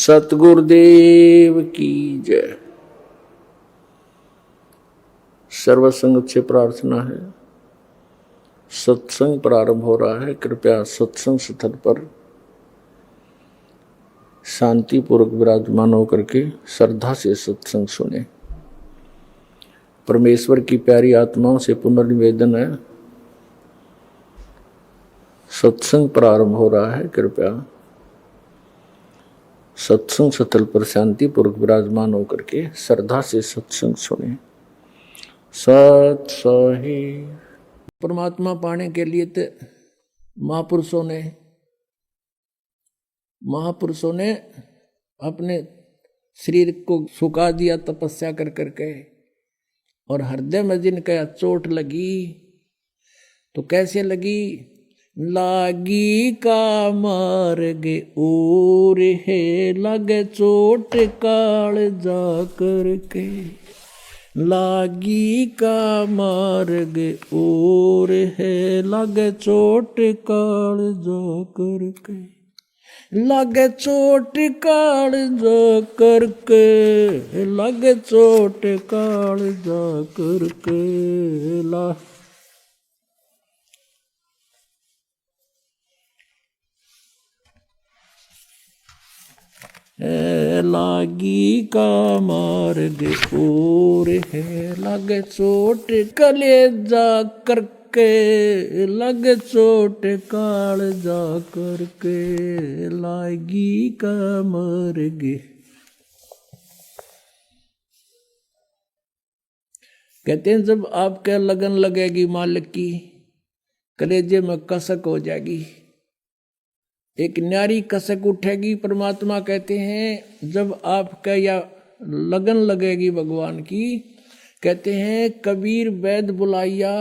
सतगुरुदेव की जय। सर्वसंग से प्रार्थना है। सत्संग प्रारंभ हो रहा है। कृपया सत्संग स्थल पर शांतिपूर्वक विराजमान होकर के श्रद्धा से सत्संग सुने। परमेश्वर की प्यारी आत्माओं से पुनर्निवेदन है, सत्संग प्रारंभ हो रहा है। कृपया सत्संग स्थल पर शांतिपूर्वक विराजमान होकर के श्रद्धा से सत्संग सुने। सत सही परमात्मा पाने के लिए तो महापुरुषों ने अपने शरीर को सुखा दिया तपस्या कर करके, और हृदय में जिनका चोट लगी तो कैसे लगी? लागी का मार्ग और है लगे चोट काल जा करके, लागी का मार्ग और है लगे चोट काल जा करके, लगे चोट काल जा करके, लगे चोट काल जा करके ला। लागी का मार्ग और है लगे चोट कले जा करके, लगे चोट काल जा करके, लागी का मार्ग। कहते हैं जब आपके लगन लगेगी मालिक की, कलेजे में कसक हो जाएगी, एक न्यारी कसक उठेगी। परमात्मा कहते हैं जब आपका या लगन लगेगी भगवान की, कहते हैं कबीर वैद बुलाइया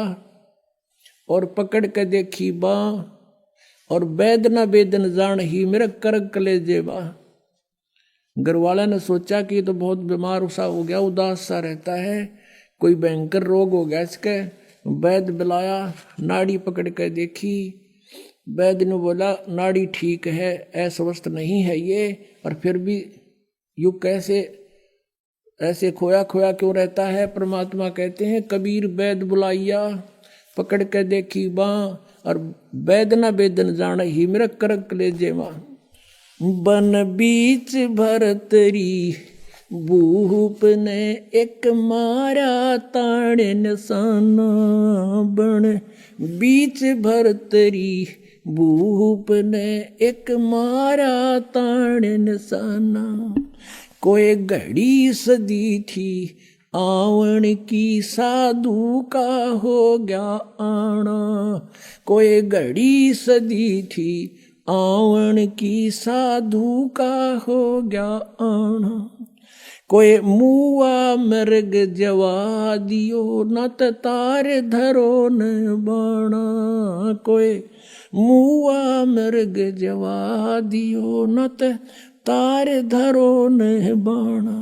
और पकड़ के देखी बा, और वैद न वेदन जान ही मेरा करक कलेजे बा। घर वाला ने सोचा कि तो बहुत बीमार सा हो गया, उदास सा रहता है, कोई भयंकर रोग हो गया इसके। वैद बुलाया, नाड़ी पकड़ के देखी, वैद्य ने बोला नाड़ी ठीक है, अस्वस्थ नहीं है ये, और फिर भी यू कैसे ऐसे खोया खोया क्यों रहता है? परमात्मा कहते हैं कबीर वैद्य बुलाइया पकड़ के देखी बाँ, और वैद्य न वेदन जान ही मेरा करक कलेजे माँ। बन बीच भरतरी भूप ने एक मारा ताड़ निशाना, बन बीच भरतरी भूप ने एक मारा ताड़ निशाना। कोई घड़ी सदी थी आवन की, साधु का हो गया आना। कोई घड़ी सदी थी आवन की, साधु का हो गया आना। कोई मुआ मृग जवा दियो न तार धरो न बाणा। कोई मुआ मृग जवा दियो न तार धरो न बाणा।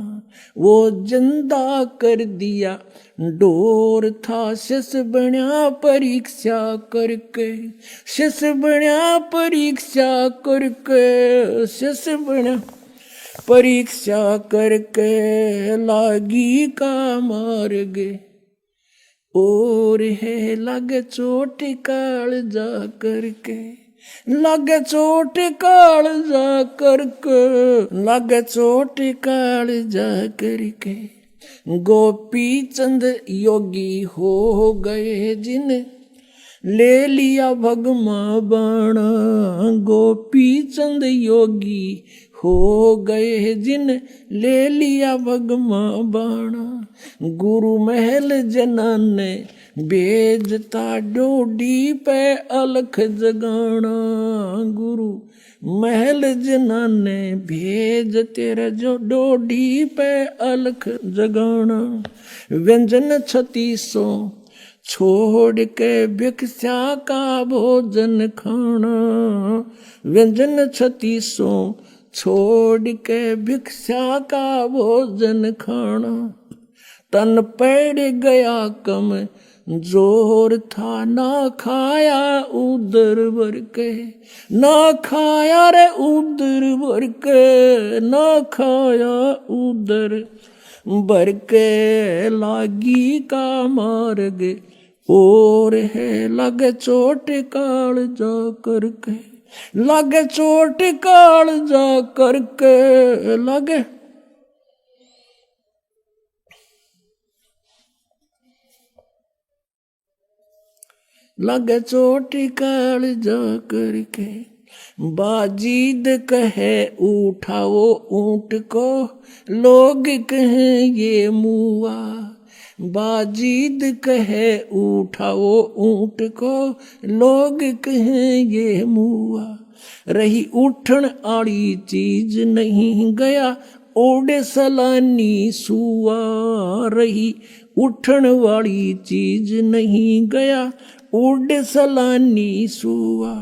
वो जिंदा कर दिया डोर था शिष बण्या परीक्षा करके, शिष बण्या परीक्षा करके, शिष बण्या परीक्षा करके, लागी का मार्ग और है लगे चोट काल जा करके, लगे चोट काल जा करके, लगे चोट काल जा करके। गोपी चंद योगी हो गए जिन ले लिया भगमा बाणा। गोपी चंद योगी हो गए जिन ले लिया भगमा बाणा। गुरु महल जना ने भेजता डोडी पे अलख जगाना। गुरु महल जना ने भेज तेरा जो डोडी पे अलख जगाना। व्यंजन 3600 छोड़ के भिक्षा का भोजन खाना। व्यंजन 3600 छोड़ के भिक्षा का भोजन खाना। तन पड़ गया कम जोर था, ना खाया उदर भर के, ना खाया रे उदर भर के, ना खाया उदर भर के, लागी का मार्ग और है, लगे चोट काल जा करके, लगे चोट काल जा करके, लगे चोट काल जा करके। बाजीद कहे उठाओ ऊंट को, लोग कहें ये मुआ, बाजीद कहे उठाओ ऊंट को, लोग कहें ये मुआ, रही उठन आड़ी चीज नहीं गया ओडे सलानी सुआ, रही उठन वाली चीज नहीं गया ओडे सलानी सुआ,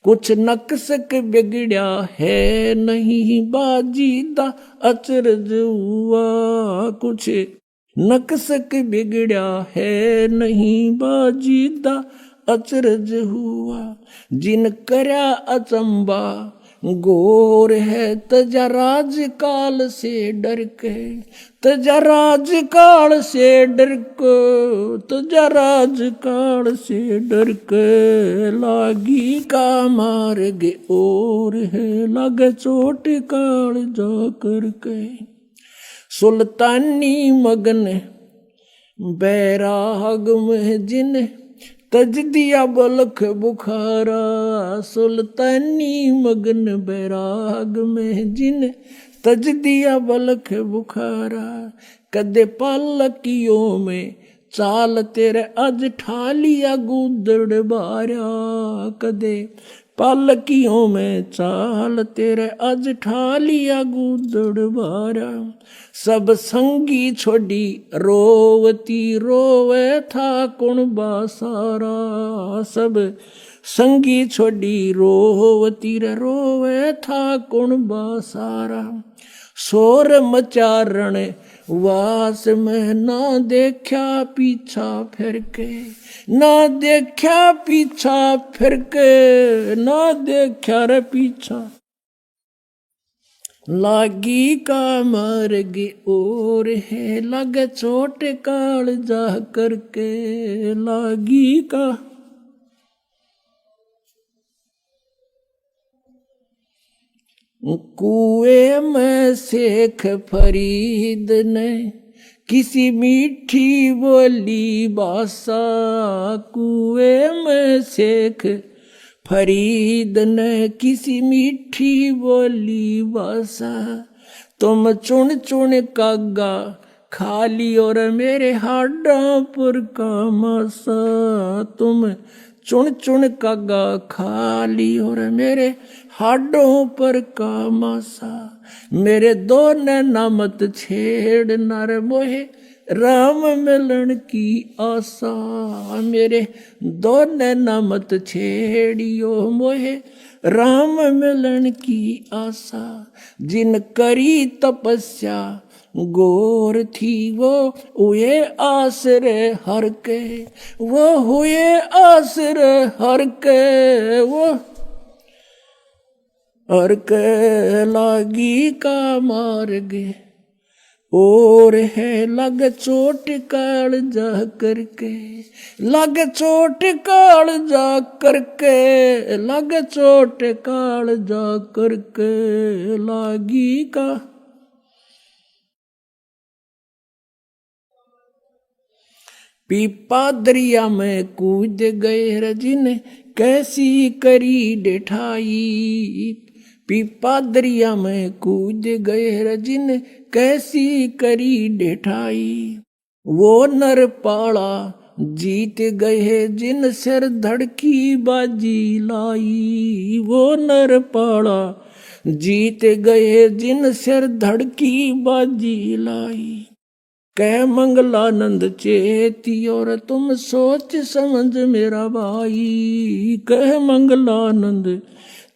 कुछ नक्सक बिगड़या है नहीं, बाजीदा अचरज हुआ, कुछ नक्सक बिगड़या है नहीं, बाजीदा अचरज हुआ, जिन करया अचंबा गोर है, तजा राज काल से डर के, तजा राज काल से डर को, तजा राज काल से डर के, लागी का मार्ग और है, लगे चोट काल जा करके। सुल्तानी मगन बैराग में जिन तज दिया बलख बुखारा, सुल्तानी मगन बैराग में जिन तज दिया बलख बुखारा, कदे पालकियों में चाल तेरे अज ठालिया गुदड़ बारा, कदे पालकियों में चाल तेरे अज ठालिया गुदड़ बारा, सब संगी छोड़ी रोवती रोवे था कुण बासारा, सब संगी छोड़ी रोवती रोवे था कुण बासारा, शोर मचारण वास में ना देखा पीछा फिर के, ना देखा पीछा फिर के, ना देखा रे पीछा, लागी का मार्ग और है, लगे चोट काल जा करके, लागी का कुएं में शेख फरीद ने किसी मीठी बोली बासा, कुएं में शेख फरीद ने किसी मीठी बोली बासा, तुम चुन चुन कागा खाली और मेरे हाडा पर का मासा, तुम चुन चुन कागा खाली और मेरे हाडों पर का मासा, मेरे दो नैना मत छेड़ नर मोहे राम मिलन की आशा, मेरे दो नैना मत छेड़ियो मोहे राम मिलन की आशा, जिन करी तपस्या गोर थी वो हुए आसरे हर के, वो हुए आसरे हर के, वो हर के, लागी का मार्ग और है, लग चोट काल जा करके, लग चोट काल जा करके, लग चोट काल जा करके, लागी का पीपा दरिया में कूद गए रजिन कैसी करी डिठाई, पीपा दरिया में कूद गए रजिन कैसी करी डिठाई, वो नर पाड़ा जीत गए जिन सिर धड़की बाजी लाई, वो नर पाड़ा जीत गए जिन सिर धड़की बाजी लाई, कह मंगलानंद चेती और तुम सोच समझ मेरा भाई, कह मंगलानंद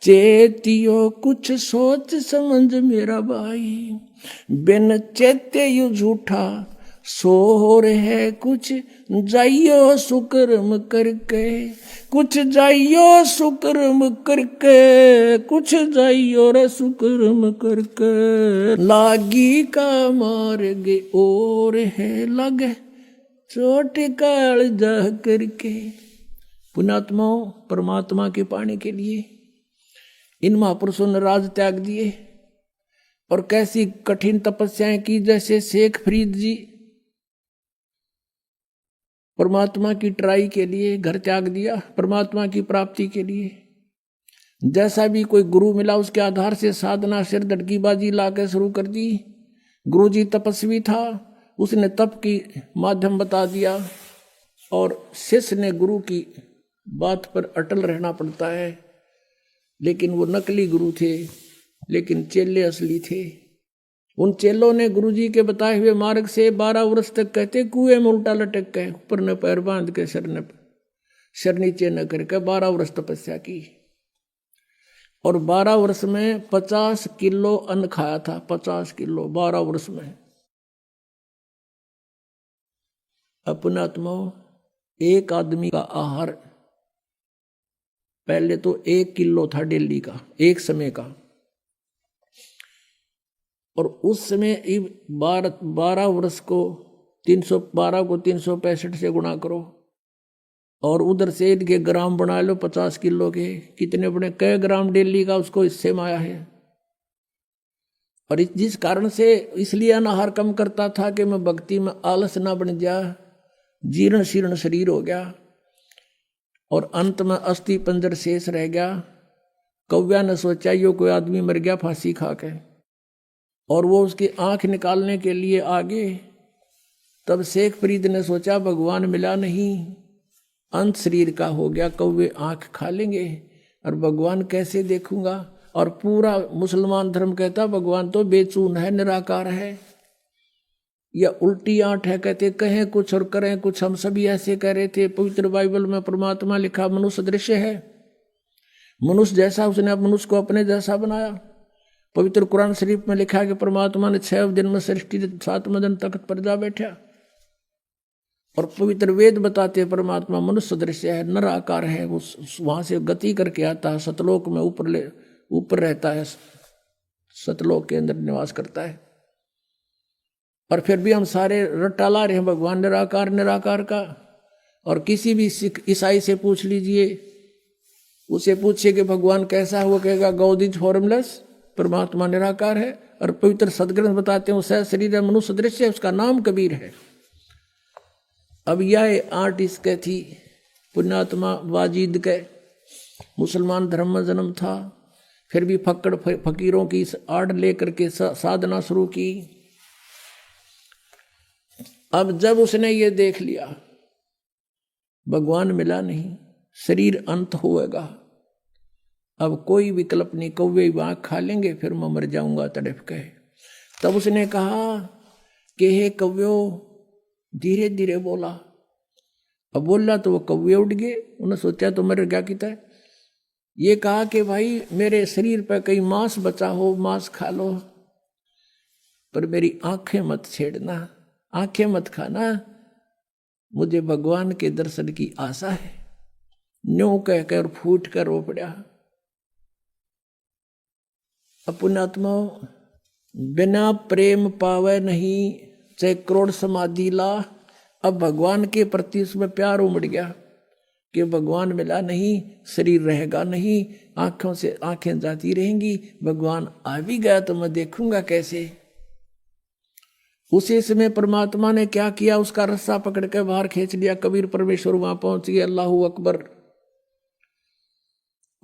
चेतियो कुछ सोच समझ मेरा भाई, बिन चेते यू झूठा सो रहे कुछ जाइयो सुकर्म करके, कुछ जाइयो सुकर्म करके, कुछ जाइयो रे सुकर्म करके, लागी का मार्ग और है लगे चोट काल जा करके। पुण्यात्माओं, परमात्मा के पाने के लिए इन महापुरुषों ने राज त्याग दिए और कैसी कठिन तपस्याएं की। जैसे शेख फरीद जी परमात्मा की ट्राई के लिए घर त्याग दिया, परमात्मा की प्राप्ति के लिए। जैसा भी कोई गुरु मिला उसके आधार से साधना सिर धड़कीबाजी लाकर शुरू कर दी। गुरु जी तपस्वी था, उसने तप की माध्यम बता दिया और शिष्य ने गुरु की बात पर अटल रहना पड़ता है। लेकिन वो नकली गुरु थे, लेकिन चेले असली थे। उन चेलों ने गुरु जी के बताए हुए मार्ग से 12 वर्ष तक कहते कुएं में उल्टा लटक के ऊपर न पैर बांध के सिर नीचे न करके 12 वर्ष तपस्या की। और 12 वर्ष में 50 किलो अन्न खाया था, 50 किलो 12 वर्ष में। अपने आत्मा एक आदमी का आहार पहले तो 1 किलो था डेली का, एक समय का। और उस समय 12 वर्ष को 312 को 365 से गुणा करो और उधर से इनके ग्राम बना लो 50 किलो के, कितने बड़े कई ग्राम डेली का उसको हिस्से में आया है। और जिस कारण से इसलिए अनाहार कम करता था कि मैं भक्ति में आलस ना बन जा, जीर्ण शीर्ण शरीर हो गया और अंत में अस्थि पंजर शेष रह गया। कौव्या ने सोचा यो कोई आदमी मर गया फांसी खा के, और वो उसकी आंख निकालने के लिए आगे। तब शेख फरीद ने सोचा भगवान मिला नहीं, अंत शरीर का हो गया, कौवे आंख खा लेंगे और भगवान कैसे देखूंगा। और पूरा मुसलमान धर्म कहता भगवान तो बेचून है, निराकार है, या उल्टी आंट है। कहते कहें कुछ और करें कुछ, हम सभी ऐसे कह रहे थे। पवित्र बाइबल में परमात्मा लिखा मनुष्य दृश्य है, मनुष्य जैसा उसने मनुष्य को अपने जैसा बनाया। पवित्र कुरान शरीफ में लिखा कि परमात्मा ने 6 दिन में सृष्टि 7वें दिन तख्त पर जा बैठा। और पवित्र वेद बताते हैं परमात्मा मनुष्य दृश्य है, निराकार है, वो वहां से गति करके आता है, सतलोक में ऊपर रहता है, सतलोक के अंदर निवास करता है। और फिर भी हम सारे रट्टा ला रहे हैं भगवान निराकार निराकार का। और किसी भी सिख ईसाई से पूछ लीजिए, उसे पूछिए कि भगवान कैसा है, वो कहेगा गॉड इज फॉर्मलेस, परमात्मा निराकार है। और पवित्र सदग्रंथ बताते हैं उसका शरीर है, मनुष्य दृश्य है, उसका नाम कबीर है। अब यह आर्ट इसके थी पुण्यात्मा वाजिद के, मुसलमान धर्म में जन्म था, फिर भी फक्कड़ फकीरों की आड़ लेकर के साधना शुरू की। अब जब उसने ये देख लिया भगवान मिला नहीं, शरीर अंत होएगा, अब कोई विकल्प नहीं, कौवे आँख खा लेंगे, फिर मैं मर जाऊंगा तड़प के। तब उसने कहा कि हे कौव्यो, धीरे धीरे बोला। अब बोला तो वो कौवे उड़ गए, उन्हें सोचा तो मर गया कितना। ये कहा कि भाई मेरे शरीर पर कहीं मांस बचा हो, मांस खा लो, पर मेरी आंखें मत छेड़ना, आंखें मत खाना, मुझे भगवान के दर्शन की आशा है। न्यों कहकर फूट कर रो पड़ा। पुण्यात्मा, बिना प्रेम पावे नहीं, चाहे करोड़ समाधि ला। अब भगवान के प्रति उसमें प्यार उमड़ गया कि भगवान मिला नहीं, शरीर रहेगा नहीं, आंखों से आंखें जाती रहेंगी, भगवान आ भी गया तो मैं देखूंगा कैसे। उसी समय परमात्मा ने क्या किया, उसका रस्सा पकड़ के बाहर खींच लिया। कबीर परमेश्वर वहां पहुंच गए, अल्लाहू अकबर,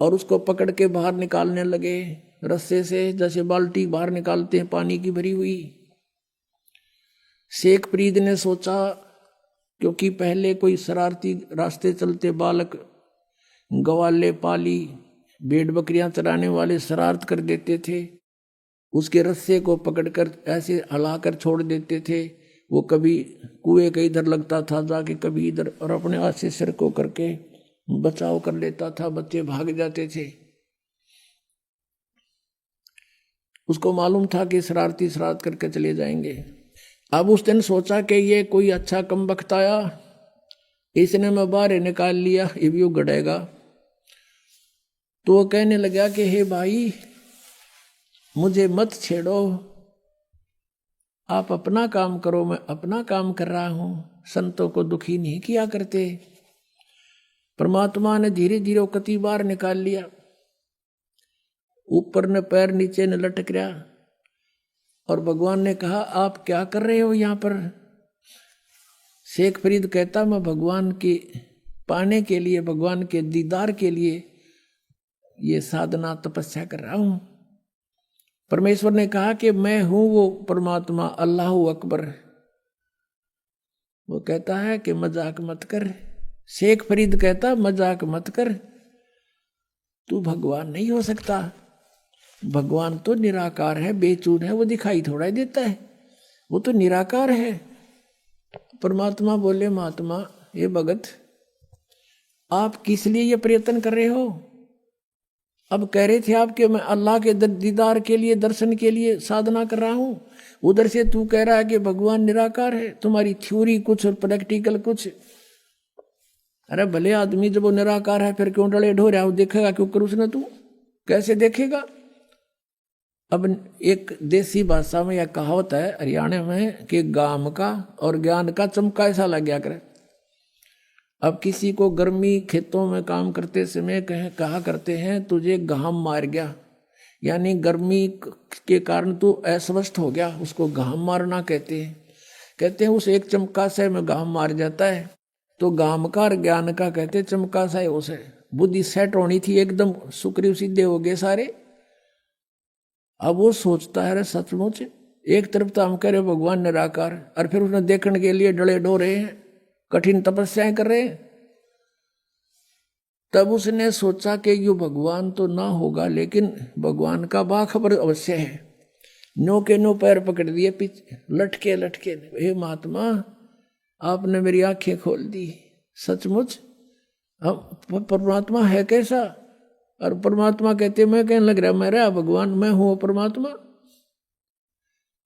और उसको पकड़ के बाहर निकालने लगे रस्से से, जैसे बाल्टी बाहर निकालते हैं पानी की भरी हुई। शेख फरीद ने सोचा, क्योंकि पहले कोई शरारती रास्ते चलते बालक, गवाले पाली, भेड़ बकरियां चराने वाले शरारत कर देते थे, उसके रस्से को पकड़कर ऐसे हिलाकर छोड़ देते थे। वो कभी कुएं के इधर लगता था जाके, कभी इधर, और अपने हाथ से सिर को करके बचाव कर लेता था, बच्चे भाग जाते थे। उसको मालूम था कि शरारती शरारत करके चले जाएंगे। अब उस दिन सोचा कि ये कोई अच्छा कम वक्त आया, इसने मैं बाहर निकाल लिया, ये भी गड़ेगा। तो वो कहने लगा कि हे भाई मुझे मत छेड़ो, आप अपना काम करो, मैं अपना काम कर रहा हूं, संतों को दुखी नहीं किया करते। परमात्मा ने धीरे धीरे वो कति बार निकाल लिया, ऊपर ने पैर नीचे ने लटक रहा, और भगवान ने कहा आप क्या कर रहे हो यहाँ पर। शेख फरीद कहता मैं भगवान के पाने के लिए, भगवान के दीदार के लिए ये साधना तपस्या कर रहा हूं। परमेश्वर ने कहा कि मैं हूं वो परमात्मा, अल्लाह अकबर। वो कहता है कि मजाक मत कर। शेख फरीद कहता मजाक मत कर, तू भगवान नहीं हो सकता, भगवान तो निराकार है, बेचून है, वो दिखाई थोड़ा ही देता है, वो तो निराकार है। परमात्मा बोले महात्मा ये भगत आप किस लिए ये प्रयत्न कर रहे हो। अब कह रहे थे आप कि मैं अल्लाह के दीदार के लिए, दर्शन के लिए साधना कर रहा हूं, उधर से तू कह रहा है कि भगवान निराकार है। तुम्हारी थ्योरी कुछ और प्रैक्टिकल कुछ। अरे भले आदमी जब वो निराकार है फिर क्यों डले ढो रहा, वो देखेगा क्यों कर उसने, तू कैसे देखेगा। अब एक देसी भाषा में यह कहावत है हरियाणा में कि गाम का और ज्ञान का चमका ऐसा लग गया करे। अब किसी को गर्मी खेतों में काम करते समय कहा करते हैं तुझे घाम मार गया, यानी गर्मी के कारण तू अस्वस्थ हो गया, उसको घाम मारना कहते हैं। कहते हैं उस एक चमका से में घाम मार जाता है। तो घाम का और ज्ञान का कहते चमका सा है, उसे बुद्धि सेट होनी थी, एकदम सुक्रिय सीधे हो गए सारे। अब वो सोचता है सचमुच एक तरफ तो हम कह रहे भगवान निराकार, और फिर उसने देखने के लिए डले डो रहे हैं, कठिन तपस्याएं कर रहे हैं। तब उसने सोचा कि यो भगवान तो ना होगा, लेकिन भगवान का बाखबर अवश्य है। नो के नो पैर पकड़ दिए पीछे, लटके लटके, हे महात्मा आपने मेरी आंखें खोल दी, सचमुच हम परमात्मा है कैसा। और परमात्मा कहते मैं कहने लग रहा मेरा भगवान, मैं हूं परमात्मा।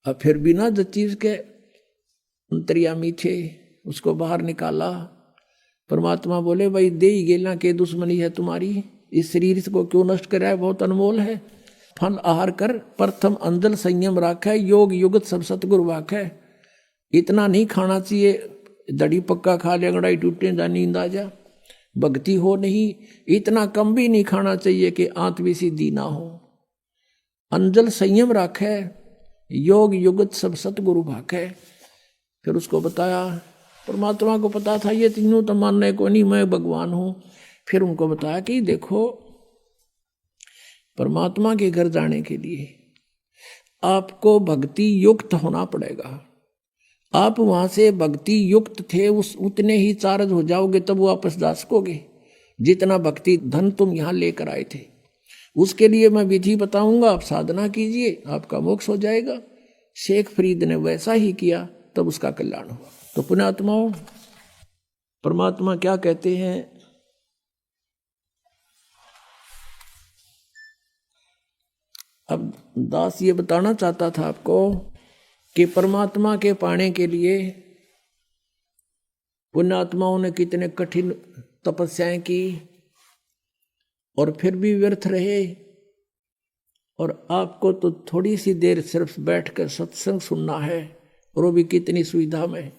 अब फिर बिना जिस चीज के अंतर्यामी थे उसको बाहर निकाला। परमात्मा बोले भाई दे ही गेला के दुश्मनी है तुम्हारी, इस शरीर को क्यों नष्ट कर रहा है, बहुत अनमोल है। फल आहार कर प्रथम अंजल संयम राखै, योग युगत सब सतगुरु वाखै। इतना नहीं खाना चाहिए, दड़ी पक्का खा ले अंगड़ाई टूटे जा नींद आ जा, भक्ति हो नहीं। इतना कम भी नहीं खाना चाहिए कि आंत भी सीधी ना हो। अंजल संयम राखै, योग युगत सब सतगुरु भाखै। फिर उसको बताया, परमात्मा को पता था ये तीनों तो मानने को नहीं, मैं भगवान हूं। फिर उनको बताया कि देखो परमात्मा के घर जाने के लिए आपको भक्ति युक्त होना पड़ेगा। आप वहां से भक्ति युक्त थे, उस उतने ही चार्ज हो जाओगे तब वापस जा सकोगे जितना भक्ति धन तुम यहां लेकर आए थे। उसके लिए मैं विधि बताऊंगा, आप साधना कीजिए, आपका मोक्ष हो जाएगा। शेख फरीद ने वैसा ही किया, तब उसका कल्याण हुआ। तो पुण्यात्माओं, परमात्मा क्या कहते हैं, अब दास ये बताना चाहता था आपको कि परमात्मा के पाने के लिए पुण्यात्माओं ने कितने कठिन तपस्याएं की और फिर भी व्यर्थ रहे। और आपको तो थोड़ी सी देर सिर्फ बैठकर सत्संग सुनना है, और वो भी कितनी सुविधा में।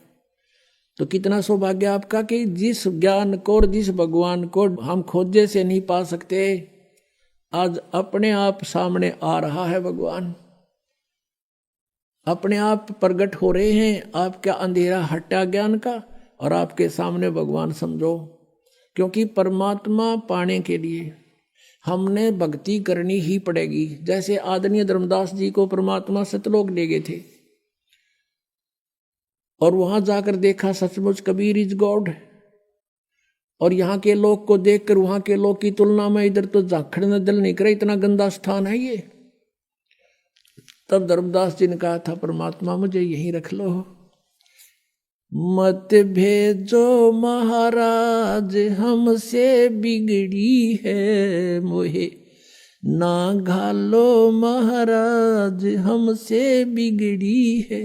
तो कितना सौभाग्य आपका कि जिस ज्ञान को और जिस भगवान को हम खोजे से नहीं पा सकते, आज अपने आप सामने आ रहा है भगवान, अपने आप प्रकट हो रहे हैं। आपका अंधेरा हटा ज्ञान का और आपके सामने भगवान समझो। क्योंकि परमात्मा पाने के लिए हमने भक्ति करनी ही पड़ेगी। जैसे आदरणीय धर्मदास जी को परमात्मा सतलोक ले गए थे और वहां जाकर देखा सचमुच कबीर इज गॉड, और यहाँ के लोग को देखकर वहां के लोग की तुलना में इधर तो झांकने दिल नहीं करे, इतना गंदा स्थान है ये। तब धर्मदास जी ने कहा था परमात्मा मुझे यहीं रख लो, मत भेजो महाराज हमसे बिगड़ी है मोहे, ना घालो महाराज हमसे बिगड़ी है।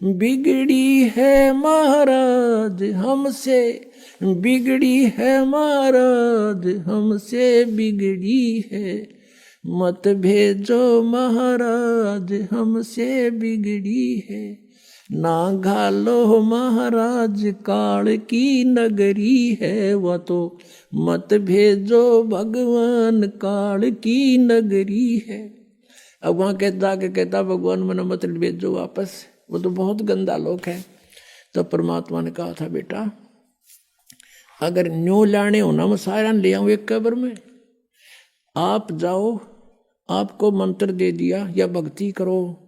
बिगड़ी है महाराज हमसे, बिगड़ी है महाराज हमसे बिगड़ी है, मत भेजो महाराज हमसे बिगड़ी है, ना घालो महाराज काल की नगरी है, वह तो मत भेजो भगवान काल की नगरी है। अब वहाँ कहता भगवान मना मत भेजो वापस, वो तो बहुत गंदा लोग है। तो परमात्मा ने कहा था बेटा अगर न्यू लाने हो ना मैं सारा ले आऊँ एक कब्र में, आप जाओ, आपको मंत्र दे दिया या भक्ति करो,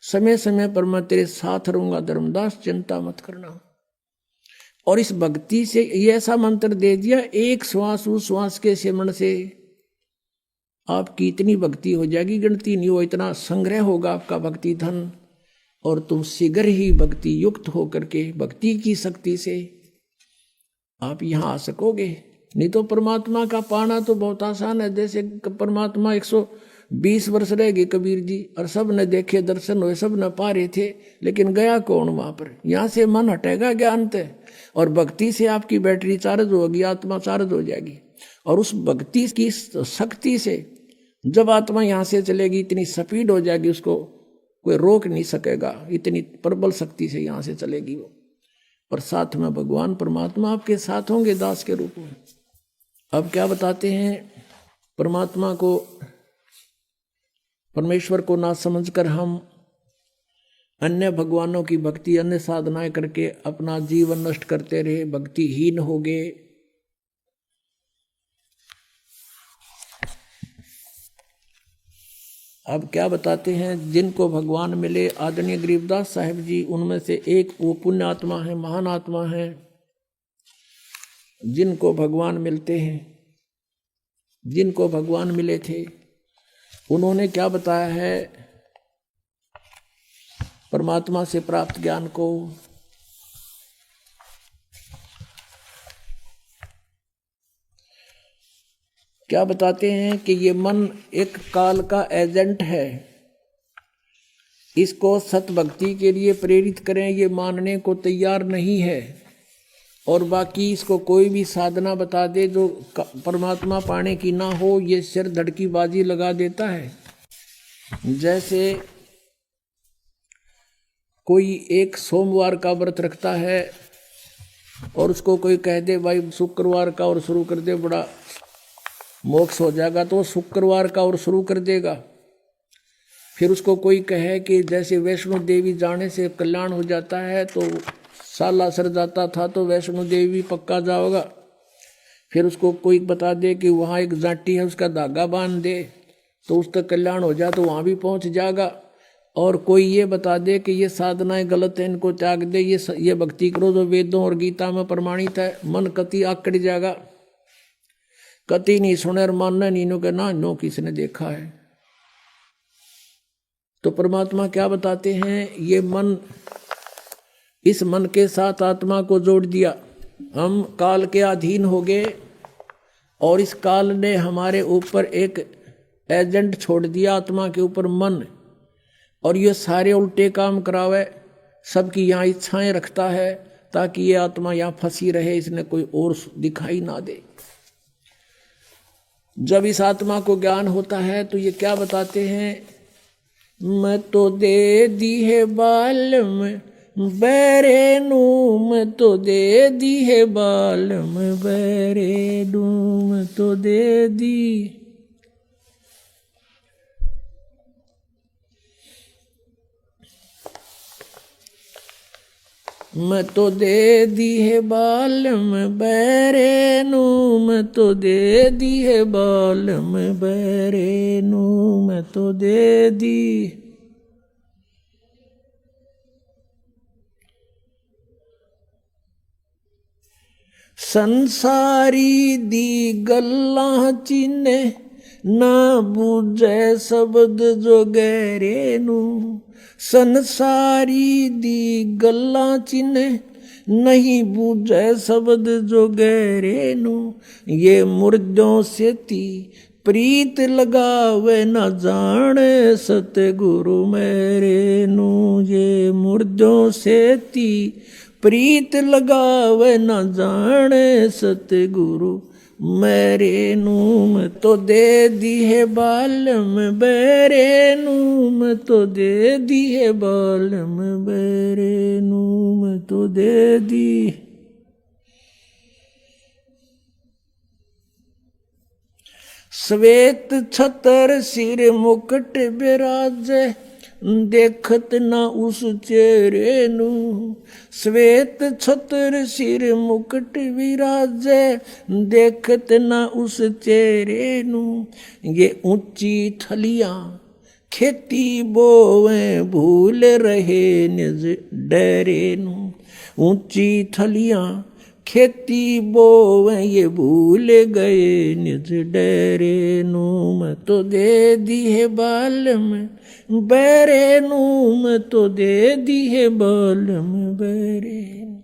समय समय पर मैं तेरे साथ रहूंगा धर्मदास, चिंता मत करना। और इस भक्ति से ये ऐसा मंत्र दे दिया, एक श्वास उस श्वास के सिमरण से आपकी इतनी भक्ति हो जाएगी गिनती नहीं हो, इतना संग्रह होगा आपका भक्ति धन, और तुम शीघ्र ही भक्ति युक्त होकर के भक्ति की शक्ति से आप यहाँ आ सकोगे। नहीं तो परमात्मा का पाना तो बहुत आसान है। जैसे परमात्मा 120 वर्ष रह गए कबीर जी, और सब ने देखे दर्शन हुए, सब न पा रहे थे, लेकिन गया कौन वहाँ पर? यहाँ से मन हटेगा ज्ञान से, और भक्ति से आपकी बैटरी चार्ज होगी, आत्मा चार्ज हो जाएगी, और उस भक्ति की शक्ति से जब आत्मा यहाँ से चलेगी इतनी स्पीड हो जाएगी, उसको कोई रोक नहीं सकेगा, इतनी प्रबल शक्ति से यहाँ से चलेगी वो। और साथ में भगवान परमात्मा आपके साथ होंगे दास के रूप में। अब क्या बताते हैं, परमात्मा को परमेश्वर को ना समझकर हम अन्य भगवानों की भक्ति अन्य साधनाएं करके अपना जीवन नष्ट करते रहे, भक्तिहीन हो गए। अब क्या बताते हैं, जिनको भगवान मिले आदरणीय गरीबदास साहिब जी उनमें से एक वो पुण्य आत्मा है, महान आत्मा है, जिनको भगवान मिलते हैं, जिनको भगवान मिले थे उन्होंने क्या बताया है परमात्मा से प्राप्त ज्ञान को। क्या बताते हैं कि ये मन एक काल का एजेंट है, इसको सत भक्ति के लिए प्रेरित करें ये मानने को तैयार नहीं है, और बाकी इसको कोई भी साधना बता दे जो परमात्मा पाने की ना हो, ये सिर धड़की बाजी लगा देता है। जैसे कोई एक सोमवार का व्रत रखता है और उसको कोई कह दे भाई शुक्रवार का और शुरू कर दे, बड़ा मोक्ष हो जाएगा, तो शुक्रवार का और शुरू कर देगा। फिर उसको कोई कहे कि जैसे वैष्णो देवी जाने से कल्याण हो जाता है, तो साला सर जाता था तो वैष्णो देवी पक्का जाओगा। फिर उसको कोई बता दे कि वहाँ एक जाटी है उसका धागा बांध दे तो उस तक कल्याण हो जाए, तो वहाँ भी पहुँच जाएगा। और कोई ये बता दे कि ये साधनाएं गलत है, इनको त्याग दे, ये भक्ति करो जो वेदों और गीता में प्रमाणित है, मन कति आकड़ जाएगा, कति नहीं सुने और मानना नहीं, नो के ना नो किसने देखा है। तो परमात्मा क्या बताते हैं, ये मन, इस मन के साथ आत्मा को जोड़ दिया, हम काल के अधीन हो गए, और इस काल ने हमारे ऊपर एक एजेंट छोड़ दिया आत्मा के ऊपर मन, और ये सारे उल्टे काम करावे, सबकी यहाँ इच्छाएं रखता है ताकि ये आत्मा यहाँ फंसी रहे, इसने कोई और दिखाई ना दे। जब इस आत्मा को ज्ञान होता है तो ये क्या बताते हैं, मैं तो दे दी है बाल में बैरे नू, मैं तो दे दी है बाल में बैरे नू, मैं तो दे दी। मैं तो दे दी है बाल में बैरे नू, मैं तो दे दी है बाल में बैरे नू, मैं तो दे दी। संसारी दी गल्लां चिन्ने ना बूझे शब्द जो गहरे नू, संसारी दी गल्लां चिन्ने नहीं बूझे शब्द जो गहरे नू, ये मुर्दों से ती प्रीत लगावे न जाने सतगुरु मेरे नू, ये मुर्दों से ती प्रीत लगावे न जाने सतगुरु मेरे नू, मैं तो दे दी है बालम बेरे नू, मैं तो दे दी है बालम बेरे नू, मैं तो दे दी। श्वेत छतर सिर मुकुट बिराजे, देखत न उस चेहरे नू, श्वेत छतर सिर मुकुट विराजे, देखत न उस चेहरे नू, ये ऊंची थलियां खेती बोवे भूल रहे निज डेरे नू, ऊंची थलियां खेती बोवे ये भूल गए निज डेरे नू, मैं तो दे दी है बालम बेरे नू, मैं तो दे दी है बालम बेरे नू,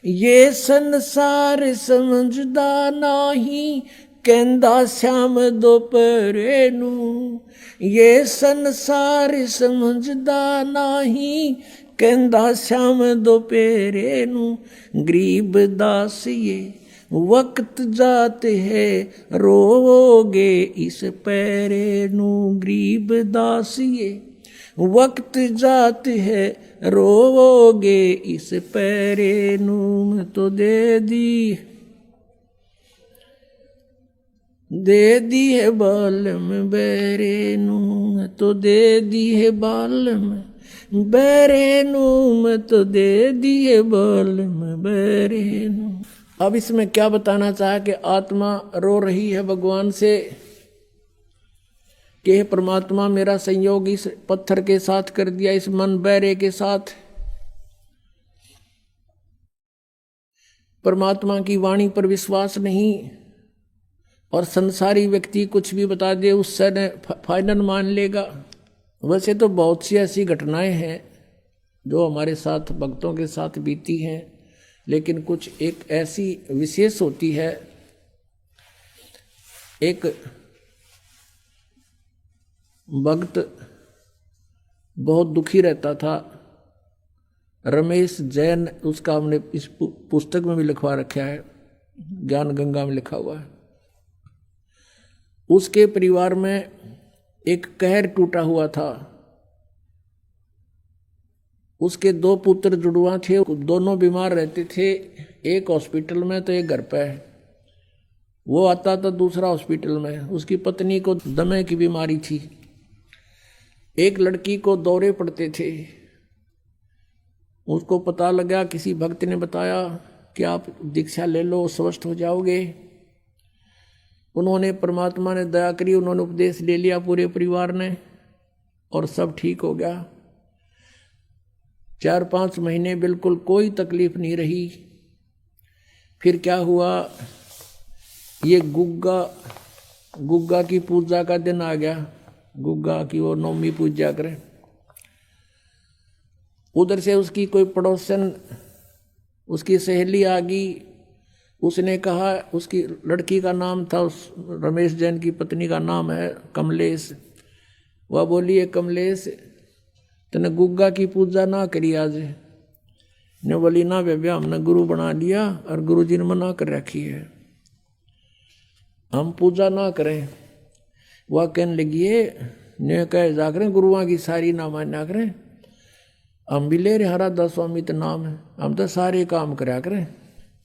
ये संसार समझदा नाही कहंदा श्याम दोपहरे नू, ये संसार समझदा नाही कहंदा श्याम दोपहरे नू, गरीब दास ये वक्त जात है रोगे इस पैरे नू, गरीब दास ये वक्त जात है रोगे इस पैरे नू, मैं तो दे दी है बालम बेरे नू, मैं तो दे दी है बालम बेरे नू, मैं तो दे दी है बालम बेरे नू। अब इसमें क्या बताना चाहा कि आत्मा रो रही है भगवान से कि परमात्मा मेरा संयोग इस पत्थर के साथ कर दिया, इस मन बैरे के साथ। परमात्मा की वाणी पर विश्वास नहीं और संसारी व्यक्ति कुछ भी बता दे उससे फाइनल मान लेगा। वैसे तो बहुत सी ऐसी घटनाएं हैं जो हमारे साथ भक्तों के साथ बीती हैं, लेकिन कुछ एक ऐसी विशेष होती है। एक भक्त बहुत दुखी रहता था, रमेश जैन, उसका हमने इस पुस्तक में भी लिखवा रखा है, ज्ञान गंगा में लिखा हुआ है। उसके परिवार में एक कहर टूटा हुआ था। उसके 2 पुत्र जुड़वा थे, दोनों बीमार रहते थे, एक हॉस्पिटल में तो एक घर पे है। वो आता था दूसरा हॉस्पिटल में। उसकी पत्नी को दमे की बीमारी थी, एक लड़की को दौरे पड़ते थे। उसको पता लगा, किसी भक्त ने बताया कि आप दीक्षा ले लो, स्वस्थ हो जाओगे। उन्होंने, परमात्मा ने दया करी, उन्होंने उपदेश ले लिया पूरे परिवार ने और सब ठीक हो गया। 4-5 महीने बिल्कुल कोई तकलीफ नहीं रही। फिर क्या हुआ, ये गुग्गा की पूजा का दिन आ गया। गुग्गा की वो नवमी पूजा करें। उधर से उसकी कोई पड़ोसन, उसकी सहेली आ गई। उसने कहा, उसकी लड़की का नाम था, उस रमेश जैन की पत्नी का नाम है कमलेश। वह बोली, है कमलेश, तने गुग्गा की पूजा ना करी आज। ने बोली, ना बेबे, हमने गुरु बना लिया और गुरु जी ने मना कर रखी है, हम पूजा ना करें। वह कहने लगी है, ने कहे जा करें गुरुओं की सारी ना मान्या करें, हम भी ले रहे हरा स्वामी तो नाम है, हम तो सारे काम करा करें।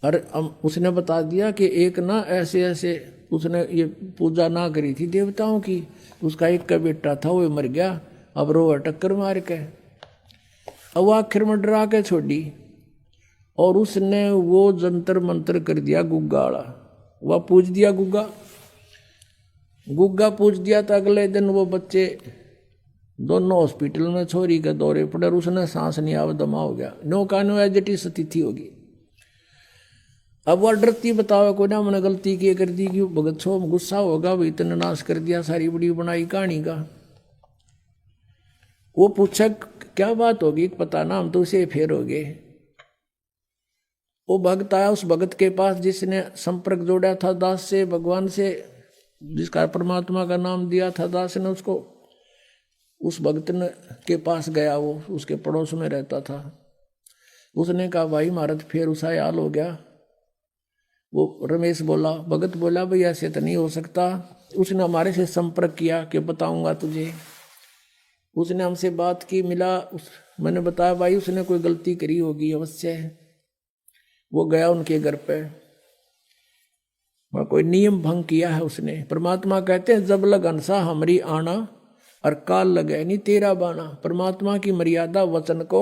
और उसने बता दिया कि एक ना ऐसे ऐसे उसने ये पूजा ना करी थी देवताओं की, उसका एक का बेटा था वो मर गया, अब रो टक्कर मार के। अब वो आखिर में डरा के छोड़ी और उसने वो जंतर मंत्र कर दिया गुग्गा वाला। वह पूज दिया गुग्गा पूज दिया। तो अगले दिन वो बच्चे दोनों हॉस्पिटल में छोरी के दौरे पड़े, उसने सांस नहीं आवा, दमा हो गया। नो कानो एजिटिस तिथि होगी। अब वह डरती, बताओ कोई ना, मैंने गलती की कर दी कि भगत छो गुस्सा होगा, वो इतना नाश कर दिया, सारी बड़ी बनाई कहानी का। वो पूछा क्या बात होगी, पता ना, हम तो उसे फेर हो गए। वो भक्त आया उस भगत के पास जिसने संपर्क जोड़ा था दास से, भगवान से। जिसका परमात्मा का नाम दिया था दास ने उसको, उस भक्त ने के पास गया, वो उसके पड़ोस में रहता था। उसने कहा भाई महाराज फिर उसा हाल हो गया। वो रमेश बोला, भगत बोला भाई ऐसे तो नहीं हो सकता। उसने हमारे से संपर्क किया कि बताऊंगा तुझे। उसने हमसे बात की, मिला, मैंने बताया भाई उसने कोई गलती करी होगी अवश्य। वो गया उनके घर पे, वह कोई नियम भंग किया है उसने। परमात्मा कहते हैं जब लग अंसा हमरी आना और काल लगे नहीं तेरा बाना। परमात्मा की मर्यादा वचन को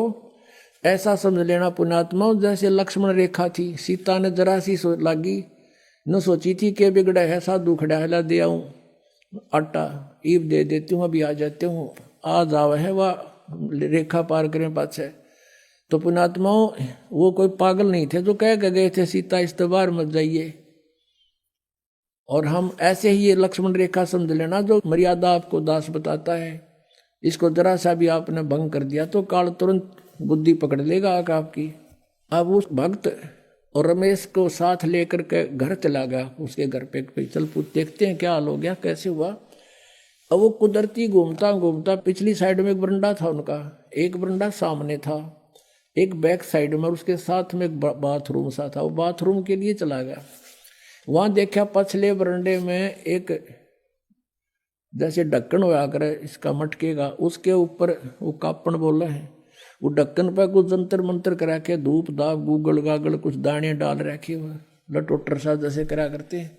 ऐसा समझ लेना पुण्यात्मा, जैसे लक्ष्मण रेखा थी, सीता ने जरा सी लागी न सोची थी कि बिगड़ा है साधु खड़ा है, दे आऊं आटा ईब दे देती हूँ, अभी आ जाते हूँ, आ जाव है वह रेखा पार करें पाछे। तो पुण्यात्माओं वो कोई पागल नहीं थे जो कह के गए थे सीता इस बार मत जाइए। और हम ऐसे ही ये लक्ष्मण रेखा समझ लेना, जो मर्यादा आपको दास बताता है, इसको जरा सा भी आपने भंग कर दिया तो काल तुरंत बुद्धि पकड़ लेगा आपकी। अब उस भक्त और रमेश को साथ लेकर के घर चला गया, उसके घर पे चल देखते हैं क्या हाल हो गया, कैसे हुआ। अब वो कुदरती घूमता घूमता पिछली साइड में एक बरंडा था उनका, एक बरंडा सामने था, एक बैक साइड में, और उसके साथ में एक बाथरूम सा था। वो बाथरूम के लिए चला गया। वहां देखा पछले बरंडे में एक जैसे ढक्कन होया करे इसका मटके का, उसके ऊपर वो कापण बोला है, वो ढक्कन पर कुछ जंतर मंतर करा के धूप दाप गूगल गागल कुछ दाने डाल रखे हुए, लटोटर सा जैसे करा करते हैं।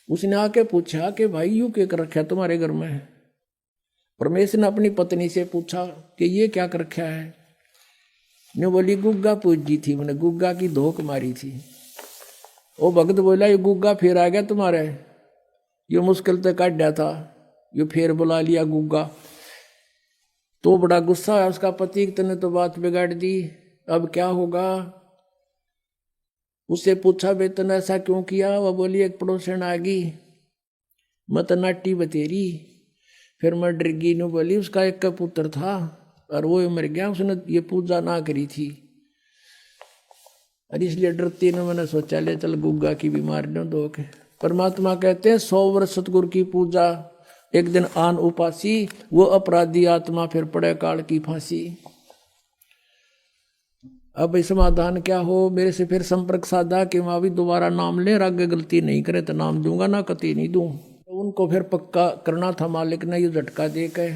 उसने आके पूछा कि भाई यूं क्या कर रखा तुम्हारे घर में। परमेश ने अपनी पत्नी से पूछा कि ये क्या कर रखा है। ने बोली गुग्गा पूजी थी, मैंने गुग्गा की धोख मारी थी। वो भगत बोला ये गुग्गा फिर आ गया तुम्हारे, ये मुश्किल तो काट दिया था, ये फिर बुला लिया गुग्गा। तो बड़ा गुस्सा है उसका पति, तने तो बात बिगाड़ दी, अब क्या होगा। उससे पूछा बेतन ऐसा क्यों किया। वह बोली एक पड़ोसन आ गई, मत नाटी बतेरी। फिर मैं डर गई, ने बोली उसका एक का पुत्र था और वो मर गया, उसने ये पूजा ना करी थी, और इसलिए डरती ने मैंने सोचा ले चल गुग्गा की बीमार न दो के। परमात्मा कहते हैं 100 वर्ष सतगुरु की पूजा, एक दिन आन उपासी, वो अपराधी आत्मा फिर पड़े काल की फांसी। अब समाधान क्या हो, मेरे से फिर संपर्क साधा कि माँ भी दोबारा नाम ले, आगे गलती नहीं करे तो नाम दूंगा ना कति नहीं दूं। तो उनको फिर पक्का करना था, मालिक ने ये झटका दे के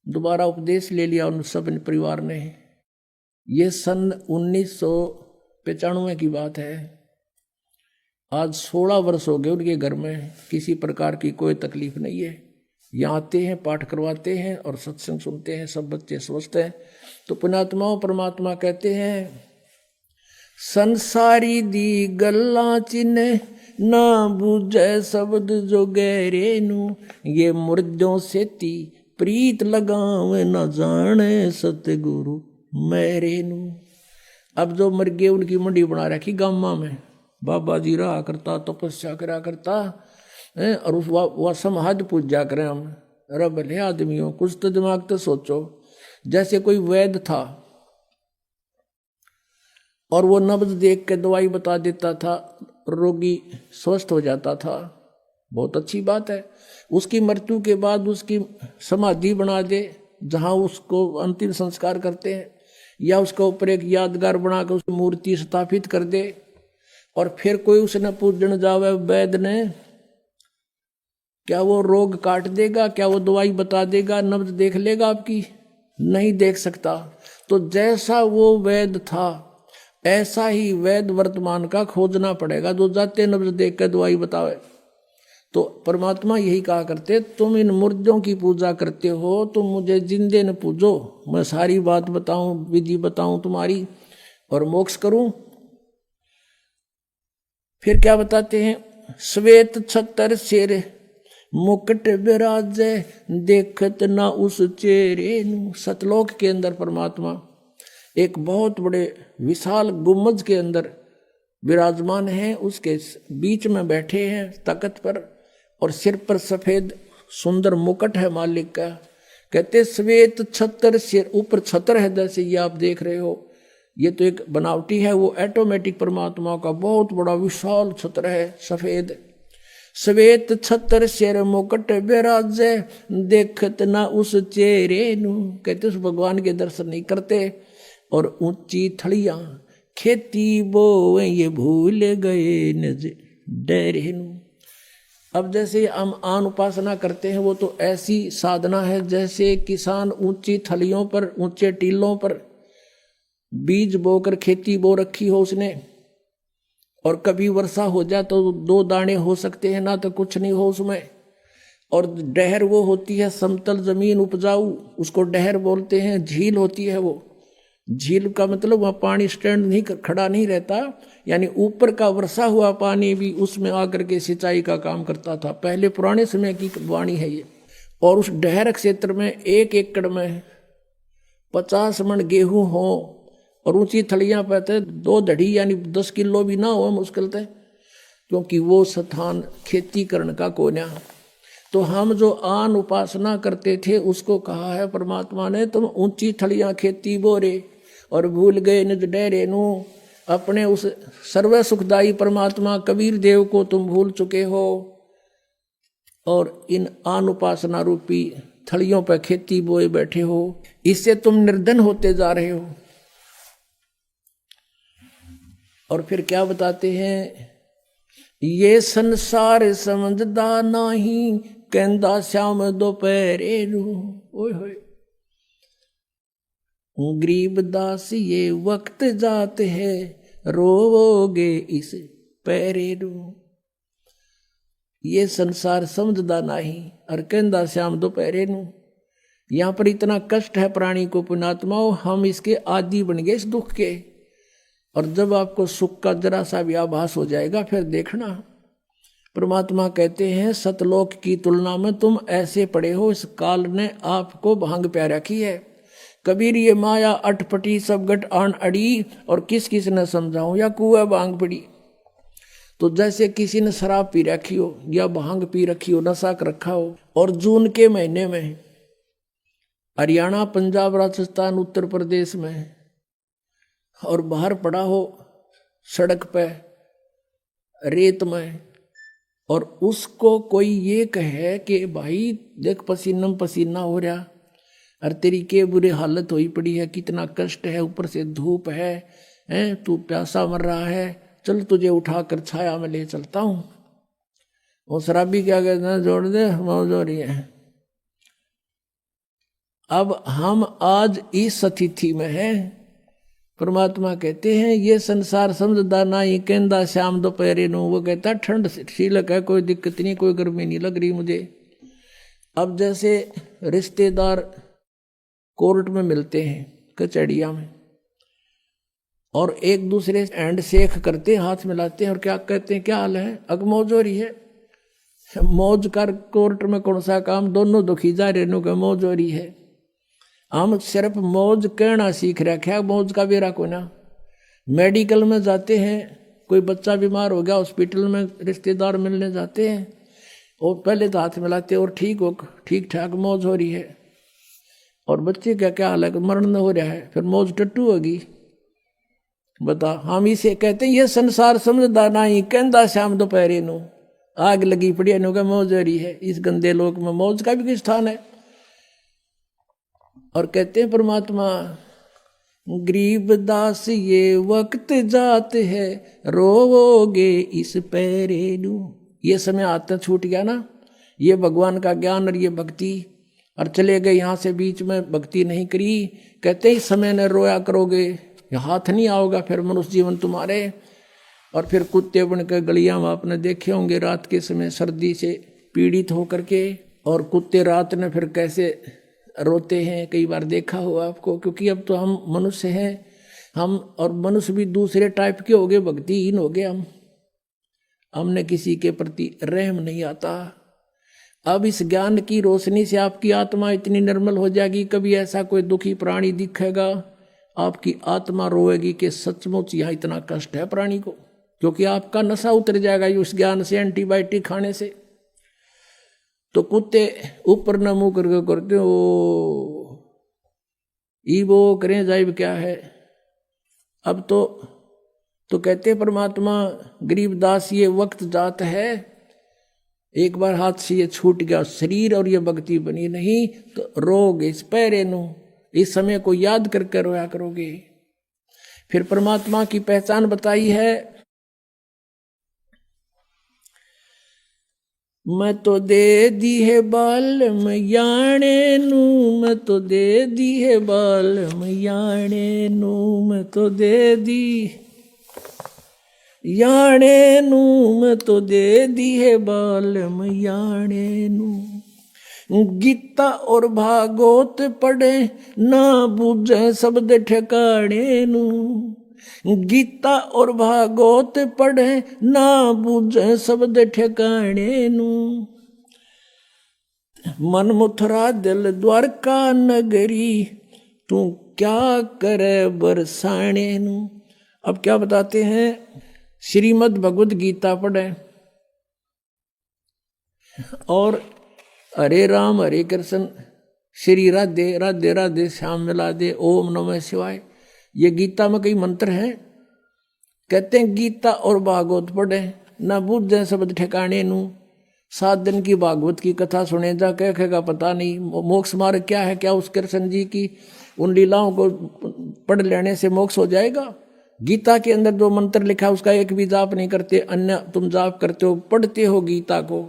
दोबारा उपदेश ले लिया उन सब परिवार ने। ये सन 1995 की बात है। आज 16 वर्ष हो गए उनके घर में किसी प्रकार की कोई तकलीफ नहीं है। यहाँ आते हैं, पाठ करवाते हैं और सत्संग सुनते हैं, सब बच्चे स्वस्थ हैं। तो पुण्यात्माओं परमात्मा कहते हैं संसारी दी गल्ला चिन्ह ना बूझे शब्द जो गहरे नू, ये मुर्दों से ती प्रीत लगावे न जाने सतगुरु मेरे नू। अब जो मर गए उनकी मंडी बना रखी गामा में, बाबा जी रहा करता, तपस्या करा करता है, और उस वह समाध पूजा करें हम। अरे भले आदमियों कुछ तो दिमाग तो सोचो। जैसे कोई वैद्य था और वो नब्ज देख के दवाई बता देता था, रोगी स्वस्थ हो जाता था, बहुत अच्छी बात है। उसकी मृत्यु के बाद उसकी समाधि बना दे जहाँ उसको अंतिम संस्कार करते हैं, या उसके ऊपर एक यादगार बनाकर उसकी मूर्ति स्थापित कर दे, और फिर कोई उसने पूजन जावे वैद्य ने, क्या वो रोग काट देगा? क्या वो दवाई बता देगा? नब्ज देख लेगा आपकी? नहीं देख सकता। तो जैसा वो वैद्य था ऐसा ही वैद्य वर्तमान का खोजना पड़ेगा, जो जाते नब्ज देख कर दवाई बतावे। तो परमात्मा यही कहा करते, तुम इन मुर्दों की पूजा करते हो, तुम मुझे जिंदे न पूजो, मैं सारी बात बताऊं, विधि बताऊं तुम्हारी और मोक्ष करूं। फिर क्या बताते हैं, श्वेत छतर सिर मुकुट विराजे, देखत ना उस चेहरे नू। सतलोक के अंदर परमात्मा एक बहुत बड़े विशाल गुम्बद के अंदर विराजमान है, उसके बीच में बैठे हैं तख्त पर, और सिर पर सफेद सुंदर मुकुट है मालिक का। कहते श्वेत छतर सिर, ऊपर छतर है जैसे ये आप देख रहे हो, ये तो एक बनावटी है, वो ऑटोमेटिक परमात्मा का बहुत बड़ा विशाल छत्र है सफेद। श्वेत छतर शेर मुकुट विराजे, देखत ना उस चेहरे नू। कहते उस भगवान के दर्शन नहीं करते। और ऊंची थड़ियां खेती बोए, ये भूल गए नज डरे नू। अब जैसे हम आन उपासना करते हैं, वो तो ऐसी साधना है जैसे किसान ऊंची थलियों पर, ऊंचे टीलों पर बीज बोकर खेती बो रखी हो उसने, और कभी वर्षा हो जाए तो 2 दाने हो सकते हैं, ना तो कुछ नहीं हो उसमें। और डहर वो होती है समतल जमीन उपजाऊ, उसको डहर बोलते हैं। झील होती है वो, झील का मतलब वहाँ पानी स्टैंड नहीं, खड़ा नहीं रहता, यानी ऊपर का वर्षा हुआ पानी भी उसमें आकर के सिंचाई का काम करता था। पहले पुराने समय की वाणी है ये। और उस डहर क्षेत्र में 1 एकड़ में 50 मन गेहूं हो, और ऊंची थलियां पाते 2 धड़ी यानी 10 किलो भी ना हो मुश्किल थे, क्योंकि वो स्थान खेती करण का कोन्या। तो हम जो आन उपासना करते थे उसको कहा है परमात्मा ने, तुम ऊंची थलियां खेती बोरे और भूल गए निज डेरे नू। अपने उस सर्व सुखदाई परमात्मा कबीर देव को तुम भूल चुके हो, और इन आन उपासना रूपी थलियों पर खेती बोए बैठे हो। इससे तुम निर्धन होते जा रहे हो। और फिर क्या बताते हैं, ये संसार समझदा नहीं, कहंदा श्याम दोपहरे नू। ओए होए, गरीब दास ये वक्त जात है, रोवोगे इस पैरे नू। ये संसार समझदा नहीं, और कहंदा श्याम दोपहरे नू। यहाँ पर इतना कष्ट है प्राणी को पुण्यात्माओं, हम इसके आदी बन गए इस दुख के। और जब आपको सुख का जरा सा भी आभास हो जाएगा, फिर देखना। परमात्मा कहते हैं सतलोक की तुलना में तुम ऐसे पड़े हो, इस काल ने आपको भांग प्या रखी है। कबीर ये माया अटपटी सब गट आन अड़ी, और किस किस ने समझाऊं या कुआ भांग पड़ी। तो जैसे किसी ने शराब पी रखी हो या भांग पी रखी हो, नशा कर रखा हो, और जून के महीने में हरियाणा, पंजाब, राजस्थान, उत्तर प्रदेश में, और बाहर पड़ा हो सड़क पे रेत में, और उसको कोई ये कहे कि भाई देख पसीना पसीना हो रहा, और तेरी के बुरी हालत हुई पड़ी है, कितना कष्ट है, ऊपर से धूप है, तू प्यासा मर रहा है, चल तुझे उठाकर छाया में ले चलता हूँ। वो शराबी क्या कहते हैं, जोड़ दे मौज हो रही है। अब हम आज इस स्थिति में हैं। परमात्मा कहते हैं ये संसार समझदा नहीं, कहंदा श्याम दोपहरे नू। वो कहता ठंड शीलक है, कोई दिक्कत नहीं, कोई गर्मी नहीं लग रही मुझे। अब जैसे रिश्तेदार कोर्ट में मिलते हैं, कचहरिया में, और एक दूसरे से हैंड शेक करते हैं, हाथ मिलाते हैं, और क्या कहते हैं, क्या हाल है, अग मौज हो रही है। मौज कर कोर्ट में कौन सा काम, दोनों दुखी जा रहे का मौज हो रही है। हम सिर्फ मौज कहना सीख रखे हैं, मौज का बेरा को ना। मेडिकल में जाते हैं, कोई बच्चा बीमार हो गया, हॉस्पिटल में रिश्तेदार मिलने जाते हैं, और पहले तो हाथ मिलाते हैं, और ठीक ठाक मौज हो रही है। और बच्चे का क्या हाल है, मरण हो रहा है, फिर मौज टट्टू होगी। बता, हम इसे कहते हैं ये संसार समझदा नहीं, कहंदा श्याम दोपहरे नू। आग लगी पड़ी है, का मौज हो रही है। इस गंदे लोक में मौज का भी कोई स्थान है। और कहते हैं परमात्मा, गरीब दास ये वक्त जात है, रोवोगे इस पैरे नू। ये समय आते छूट गया ना, ये भगवान का ज्ञान और ये भक्ति, और चले गए यहाँ से, बीच में भक्ति नहीं करी। कहते ही समय ने रोया करोगे, हाथ नहीं आओगा फिर मनुष्य जीवन तुम्हारे। और फिर कुत्ते बनकर गलियां में आपने देखे होंगे रात के समय सर्दी से पीड़ित होकर के, और कुत्ते रात में फिर कैसे रोते हैं, कई बार देखा हो आपको। क्योंकि अब तो हम मनुष्य हैं, हम और मनुष्य भी दूसरे टाइप के हो गए, भक्तिहीन हो गए हमने किसी के प्रति रहम नहीं आता। अब इस ज्ञान की रोशनी से आपकी आत्मा इतनी निर्मल हो जाएगी, कभी ऐसा कोई दुखी प्राणी दिखेगा, आपकी आत्मा रोएगी कि सचमुच यहाँ इतना कष्ट है प्राणी को। क्योंकि आपका नशा उतर जाएगा उस ज्ञान से, एंटीबायोटिक खाने से। तो कुत्ते ऊपर न मुंह करके करते हो, वो करें जाइब क्या है। अब तो कहते परमात्मा, गरीब दास ये वक्त जात है, एक बार हाथ से ये छूट गया शरीर और ये भक्ति बनी नहीं तो रोग इस पैरे नु, इस समय को याद करके रोया करोगे। फिर परमात्मा की पहचान बताई है, मैं तो दे दी है बाल मैयाणे नू, मैं तो दे दी है बाल मैयाणे नू, मैं तो दे दी याणे नू, मैं तो दे दी है बाल मैयाणे नू। गीता और भागवत पढ़े ना बूझे शब्द ठिकाने नू, गीता और भागवत पढ़े ना बूझे शब्द ठिकाने नू। मन मुथरा दिल द्वारका नगरी, तू क्या करे बरसाने नू। अब क्या बताते हैं, श्रीमद् भगवद गीता पढ़े और हरे राम हरे कृष्ण श्री राधे राधे राधे श्याम मिला दे ओम नमः शिवाय, ये गीता में कई मंत्र हैं। कहते हैं गीता और भागवत पढ़े ना बूझे शब्द ठिकाने नू। 7 दिन की भागवत की कथा सुने जा कहेगा पता नहीं मोक्ष मार्ग क्या है, क्या उस कृष्ण जी की उन लीलाओं को पढ़ लेने से मोक्ष हो जाएगा। गीता के अंदर जो मंत्र लिखा उसका एक भी जाप नहीं करते, अन्य तुम जाप करते हो, पढ़ते हो गीता को।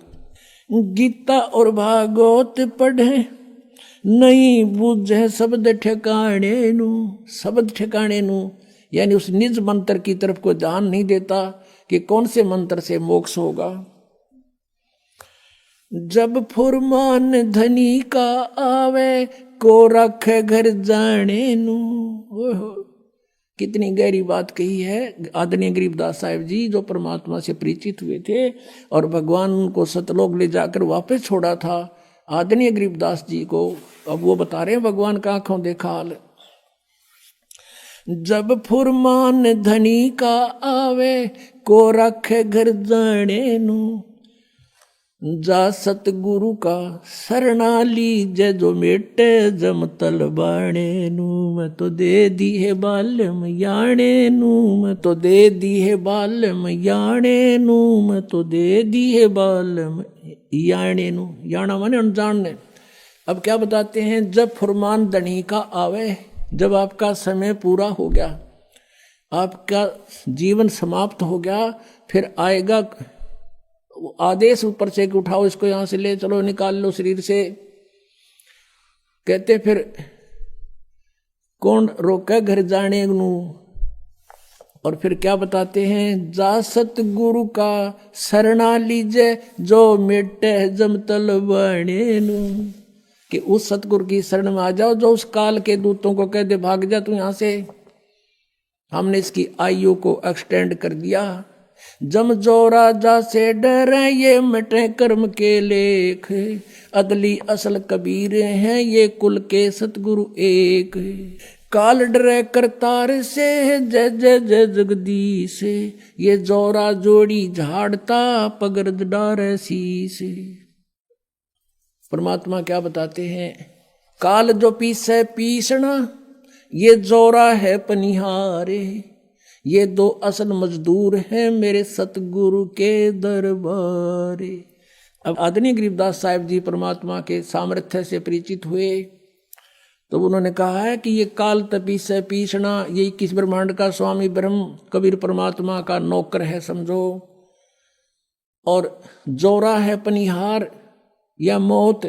गीता और भागवत पढ़े नहीं बूझे शब्द ठिकाने नू, शब्द ठिकाने नू यानी उस निज मंत्र की तरफ को ध्यान नहीं देता कि कौन से मंत्र से मोक्ष होगा। जब फुरमान धनी का आवे को रखे घर जाने नू। कितनी गहरी बात कही है आदरणीय गरीबदास साहिब जी, जो परमात्मा से परिचित हुए थे और भगवान उनको सतलोक ले जाकर वापस छोड़ा था आदरणीय गरीबदास जी को। अब वो बता रहे हैं भगवान का आंखों देखा हाल। जब फुरमान धनी का आवे को रखे घर जाने नू, जा सतगुरु का शरणा लीजे जो मेटे जम तल बाणे नू। मैं तो दे दी है बाल मैयाणे नू, मैं तो दे दी है बाल मैयाणे नू, मैं तो दे दी है बाल याणे नू। याना माने अनजान। अब क्या बताते हैं, जब फुरमान धनी का आवे, जब आपका समय पूरा हो गया, आपका जीवन समाप्त हो गया, फिर आएगा आदेश ऊपर से कि उठाओ इसको यहां से ले चलो, निकाल लो शरीर से। कहते फिर कौन रोके घर जाने नू। और फिर क्या बताते हैं, जा सतगुरु का शरणा लीजे जो मेटे जमतल बने नू, कि उस सतगुरु की शरण में आ जाओ जो उस काल के दूतों को कह दे भाग जा तू यहां से। हमने इसकी आयु को एक्सटेंड कर दिया। जम जो राजा से डरे ये मिटे कर्म के लेख, अदली असल कबीर हैं ये कुल के सतगुरु एक। काल डरे करतार से जय जय जय जगदीश, ये जोरा जोड़ी झाड़ता पगर्द डारे शीश। परमात्मा क्या बताते हैं, काल जो पीसे पीसना, ये जोरा है पनिहारे, ये 2 असल मजदूर हैं मेरे सतगुरु के दरबारे। अब आदरणीय गरीबदास साहिब जी परमात्मा के सामर्थ्य से परिचित हुए तो उन्होंने कहा है कि ये काल तपी से पीसना, ये 21 ब्रह्मांड का स्वामी ब्रह्म कबीर परमात्मा का नौकर है समझो। और जोरा है पनिहार या मौत,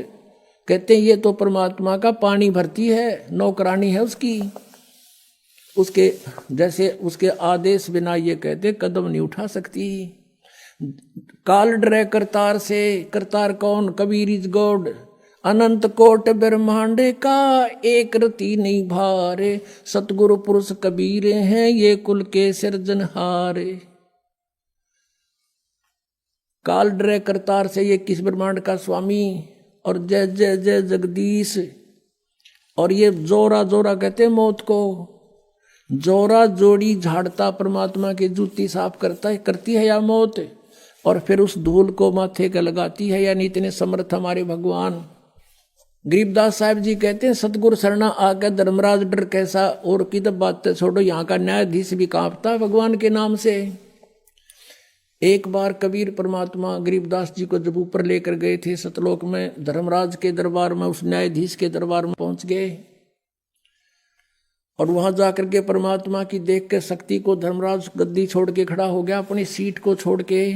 कहते हैं ये तो परमात्मा का पानी भरती है, नौकरानी है उसकी। उसके जैसे उसके आदेश बिना ये कहते कदम नहीं उठा सकती। काल डरे करतार से, करतार कौन, कबीर इज गॉड। अनंत कोट ब्रह्मांड का एक रति नहीं भारे, सतगुरु पुरुष कबीर हैं ये कुल के सिरजनहारे। काल डरे करतार से ये 21 ब्रह्मांड का स्वामी, और जय जय जय जगदीश। और ये जोरा जोरा कहते हैं मौत को, जोरा जोड़ी झाड़ता परमात्मा की जूती साफ करती है या मौत, और फिर उस धूल को माथे के लगाती है। यानी इतने समर्थ हमारे भगवान। गरीबदास साहिब जी कहते हैं सतगुरु शरणा आकर धर्मराज डर कैसा, और की तो बात छोड़ो यहाँ का न्यायाधीश भी कांपता भगवान के नाम से। एक बार कबीर परमात्मा गरीबदास जी को जब ऊपर लेकर गए थे सतलोक में, धर्मराज के दरबार में, उस न्यायाधीश के दरबार में पहुंच गए और वहां जाकर के परमात्मा की देख के शक्ति को धर्मराज गद्दी छोड़ के खड़ा हो गया, अपनी सीट को छोड़ के,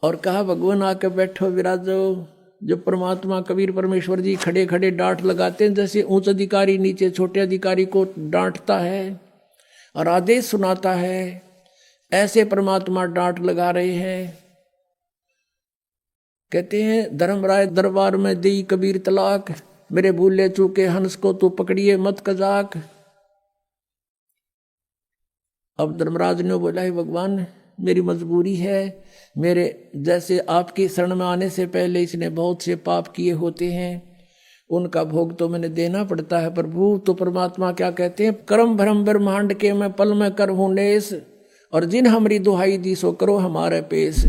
और कहा भगवान आके बैठो विराजो। जब परमात्मा कबीर परमेश्वर जी खड़े खड़े डांट लगाते हैं, जैसे उच्च अधिकारी नीचे छोटे अधिकारी को डांटता है और आदेश सुनाता है, ऐसे परमात्मा डांट लगा रहे हैं। कहते हैं धर्मराय दरबार में दी कबीर तलाक, मेरे भूले चूके हंस को तू पकड़िए मत कजाक। अब धर्मराज ने बोला है भगवान मेरी मजबूरी है, मेरे जैसे आपकी शरण में आने से पहले इसने बहुत से पाप किए होते हैं, उनका भोग तो मैंने देना पड़ता है प्रभु। तो परमात्मा क्या कहते हैं, कर्म भ्रम ब्रह्मांड के मैं पल में कर हूं नेस, और जिन हमारी दुहाई दी सो करो हमारे पेश।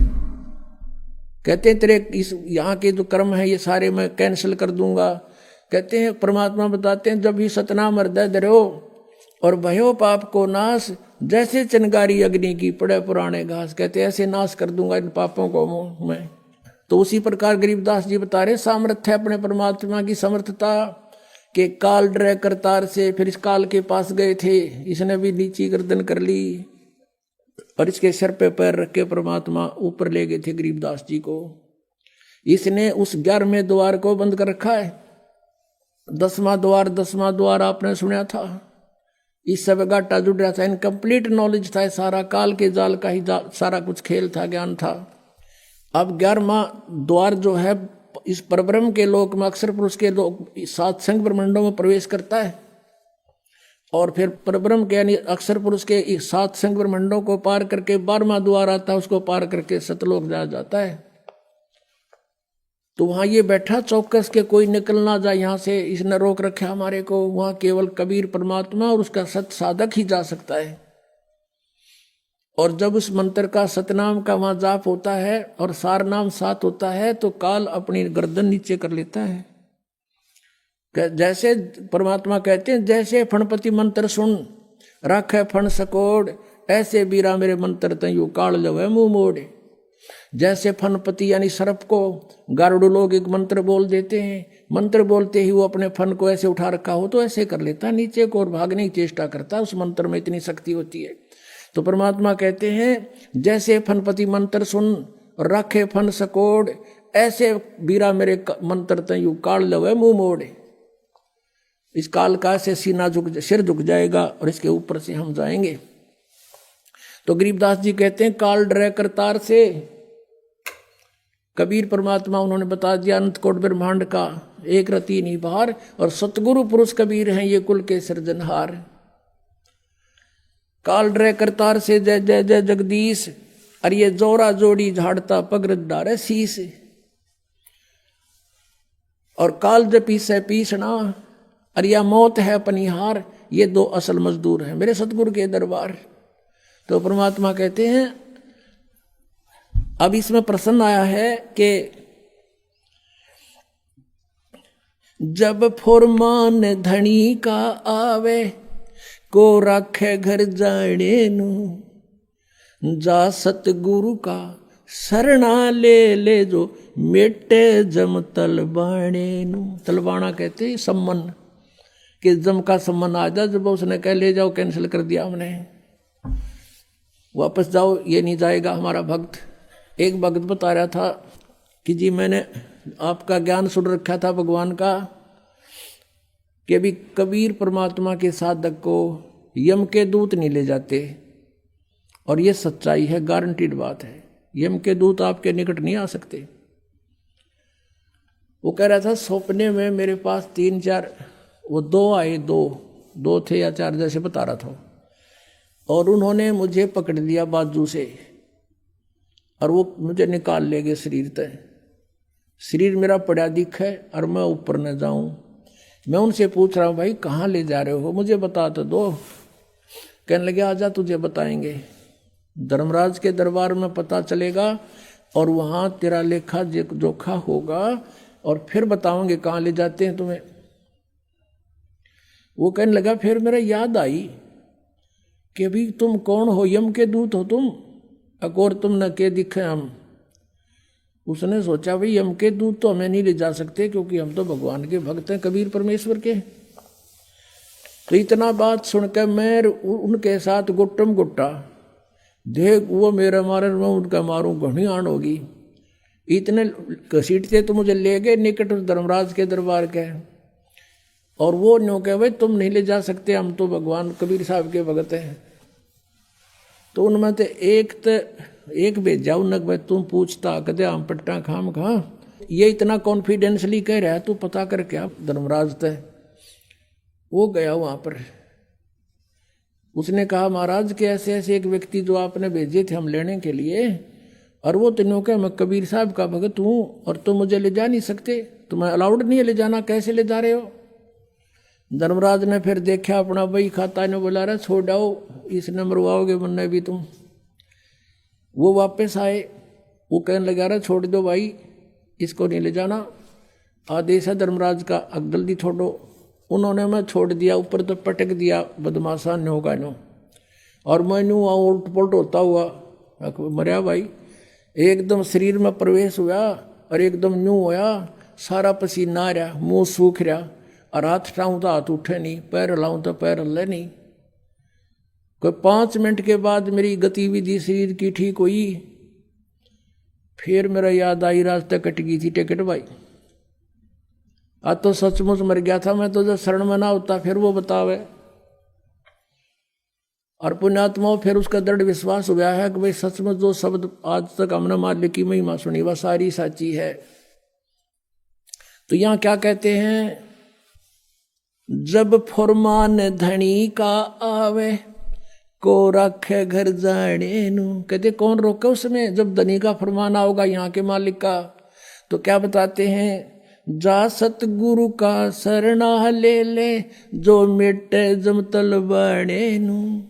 कहते हैं तेरे इस यहाँ के जो कर्म है ये सारे मैं कैंसिल कर दूंगा। कहते हैं परमात्मा बताते हैं, जब ही सतनाम हृदय धरो और भयो पाप को नाश, जैसे चिनगारी अग्नि की पड़े पुराने घास। कहते ऐसे नाश कर दूंगा इन पापों को मैं। तो उसी प्रकार गरीबदास जी बता रहे सामर्थ्य अपने परमात्मा की समर्थता के काल डरे करतार से। फिर इस काल के पास गए थे, इसने भी नीची गर्दन कर ली और इसके सिर पे पैर रख के परमात्मा ऊपर ले गए थे गरीबदास जी को। इसने उस 11वें द्वार को बंद कर रखा है। 10वां द्वार आपने सुना था, इस सब घाटा जुड़ रहा था, इनकम्प्लीट नॉलेज था, सारा काल के जाल का ही सारा कुछ खेल था, ज्ञान था। अब 11वां द्वार जो है इस परब्रह्म के लोक में अक्षर पुरुष के लोक 7 संग ब्रह्मांडों में प्रवेश करता है और फिर परब्रह्म के यानी अक्षर पुरुष के 7 संग ब्रह्मांडों को पार करके 12वां द्वार आता है, उसको पार करके सतलोक जाया जाता है। तो वहां ये बैठा चौकस के कोई निकल ना जाए यहाँ से, इसने रोक रखा हमारे को। वहां केवल कबीर परमात्मा और उसका सत साधक ही जा सकता है। और जब उस मंत्र का सतनाम का वहां जाप होता है और सार नाम साथ होता है तो काल अपनी गर्दन नीचे कर लेता है। जैसे परमात्मा कहते हैं, जैसे फणपति मंत्र सुन रखे फण सकोड़, ऐसे बीरा मेरे मंत्र तयू काल लवे मुंह मोड़। जैसे फनपति यानी सर्प को गारुड़ लोग एक मंत्र बोल देते हैं, मंत्र बोलते ही वो अपने फन को ऐसे उठा रखा हो तो ऐसे कर लेता नीचे को और भागने की चेष्टा करता, उस मंत्र में इतनी शक्ति होती है। तो परमात्मा कहते हैं जैसे फनपति मंत्र सुन रखे फन सकोड़, ऐसे बीरा मेरे मंत्र तयू काल लवे मुंह मोड़। इस काल का से सिर झुक जाएगा और इसके ऊपर से हम जाएंगे। तो गरीबदास जी कहते हैं काल डरे करतार से। कबीर परमात्मा उन्होंने बता दिया अनंत कोट ब्रह्मांड का एक रति नहीं बाहर, और सतगुरु पुरुष कबीर हैं ये कुल के सृजनहार। काल डरे करतार से जय जय जय जगदीश, और ये जोरा जोड़ी झाड़ता पगरज डारे शीस। और काल जपी से पीसना, और या मौत है पनिहार, ये 2 असल मजदूर हैं मेरे सतगुरु के दरबार। तो परमात्मा कहते हैं अब इसमें प्रसन्न आया है कि जब फुरमान धनी का आवे को राखे घर जाने नु, जा सतगुरु का शरणा ले ले जो मेटे जम तलबाणे नु। तलबाना कहते सम्मन, कि जम का सम्मन आ जा। जब उसने कह ले जाओ, कैंसिल कर दिया हमने, वापस जाओ, ये नहीं जाएगा हमारा भक्त। एक भक्त बता रहा था कि जी मैंने आपका ज्ञान सुन रखा था भगवान का कि अभी कबीर परमात्मा के साधक को यम के दूत नहीं ले जाते, और ये सच्चाई है, गारंटीड बात है। यम के दूत आपके निकट नहीं आ सकते। वो कह रहा था सपने में मेरे पास 3-4 वो 2 आए, 2 थे या 4 जैसे बता रहा था, और उन्होंने मुझे पकड़ लिया बाजू से और वो मुझे निकाल ले गए शरीर तक। शरीर मेरा पड़ा दिखे और मैं ऊपर न जाऊं। मैं उनसे पूछ रहा हूं भाई कहाँ ले जा रहे हो, मुझे बता तो दो। कहने लगे आजा तुझे बताएंगे, धर्मराज के दरबार में पता चलेगा और वहां तेरा लेखा जोखा होगा और फिर बताओगे कहाँ ले जाते हैं तुम्हें। वो कहने लगा फिर मेरा याद आई कि अभी तुम कौन हो, यम के दूत हो तुम, अकोर तुम न के दिखे हम। उसने सोचा भाई यम के दूत तो हमें नहीं ले जा सकते, क्योंकि हम तो भगवान के भक्त हैं, कबीर परमेश्वर के। तो इतना बात सुनकर मैं उनके साथ गुट्टम गुट्टा, देख वो मेरा मारे मैं उनका मारूं, घनी आन होगी। इतने घसीटते तो मुझे ले गए निकट धर्मराज के दरबार के, और वो न्यों कहे भाई तुम नहीं ले जा सकते, हम तो भगवान कबीर साहब के भगत हैं। तो उनमें तो एक भेजा उनक भाई तुम पूछता कदे हम पट्टा खाम खा, ये इतना कॉन्फिडेंसली कह रहा है, तू पता कर क्या धर्मराज तय। वो गया वहां पर, उसने कहा महाराज के ऐसे ऐसे एक व्यक्ति जो आपने भेजे थे हम लेने के लिए, और वो तीनों का मैं कबीर साहब का भगत हूं और तुम मुझे ले जा नहीं सकते, तुम्हें अलाउड नहीं है ले जाना, कैसे ले जा रहे हो। धर्मराज ने फिर देखा अपना बही खाता, ने बोला रहा छोड़ आओ, इसने मरवाओगे मुन्ने भी तुम। वो वापस आए, वो कहने लगा रहा छोड़ दो भाई, इसको नहीं ले जाना, आदेश है धर्मराज का, अब जल्दी छोड़ो। उन्होंने मैं छोड़ दिया, ऊपर तो पटक दिया बदमाशा न्यो का न्यो, और मैं न्यू उल्ट पुलट होता हुआ मरिया भाई। एकदम शरीर में प्रवेश हुआ और एकदम न्यू होया, सारा पसीना आ रहा, मुंह सूख रहा, और हाथ उठाऊं तो हाथ उठे नहीं, पैर हिलाऊं तो पैर हिले नहीं। कोई 5 मिनट के बाद मेरी गतिविधि शरीर की ठीक हुई, फिर मेरा याद आई रास्ते कट गई थी टिकट भाई, आज तो सचमुच मर गया था मैं, तो जो शरण में ना होता फिर वो बतावे। और पुण्यात्माओं फिर उसका दृढ़ विश्वास हुआ है कि भाई सचमुच जो शब्द आज तक हमने मालिक की महिमा सुनी वह सारी साची है। तो यहां क्या कहते हैं, जब फरमान धनी का आवे को रखे घर जाने नू। कहते कौन रोके उसमें, जब धनी का फरमान आओगा यहाँ के मालिक का। तो क्या बताते हैं, जा सतगुरु का शरणा ले ले, जो मिटे जमतल बने नू।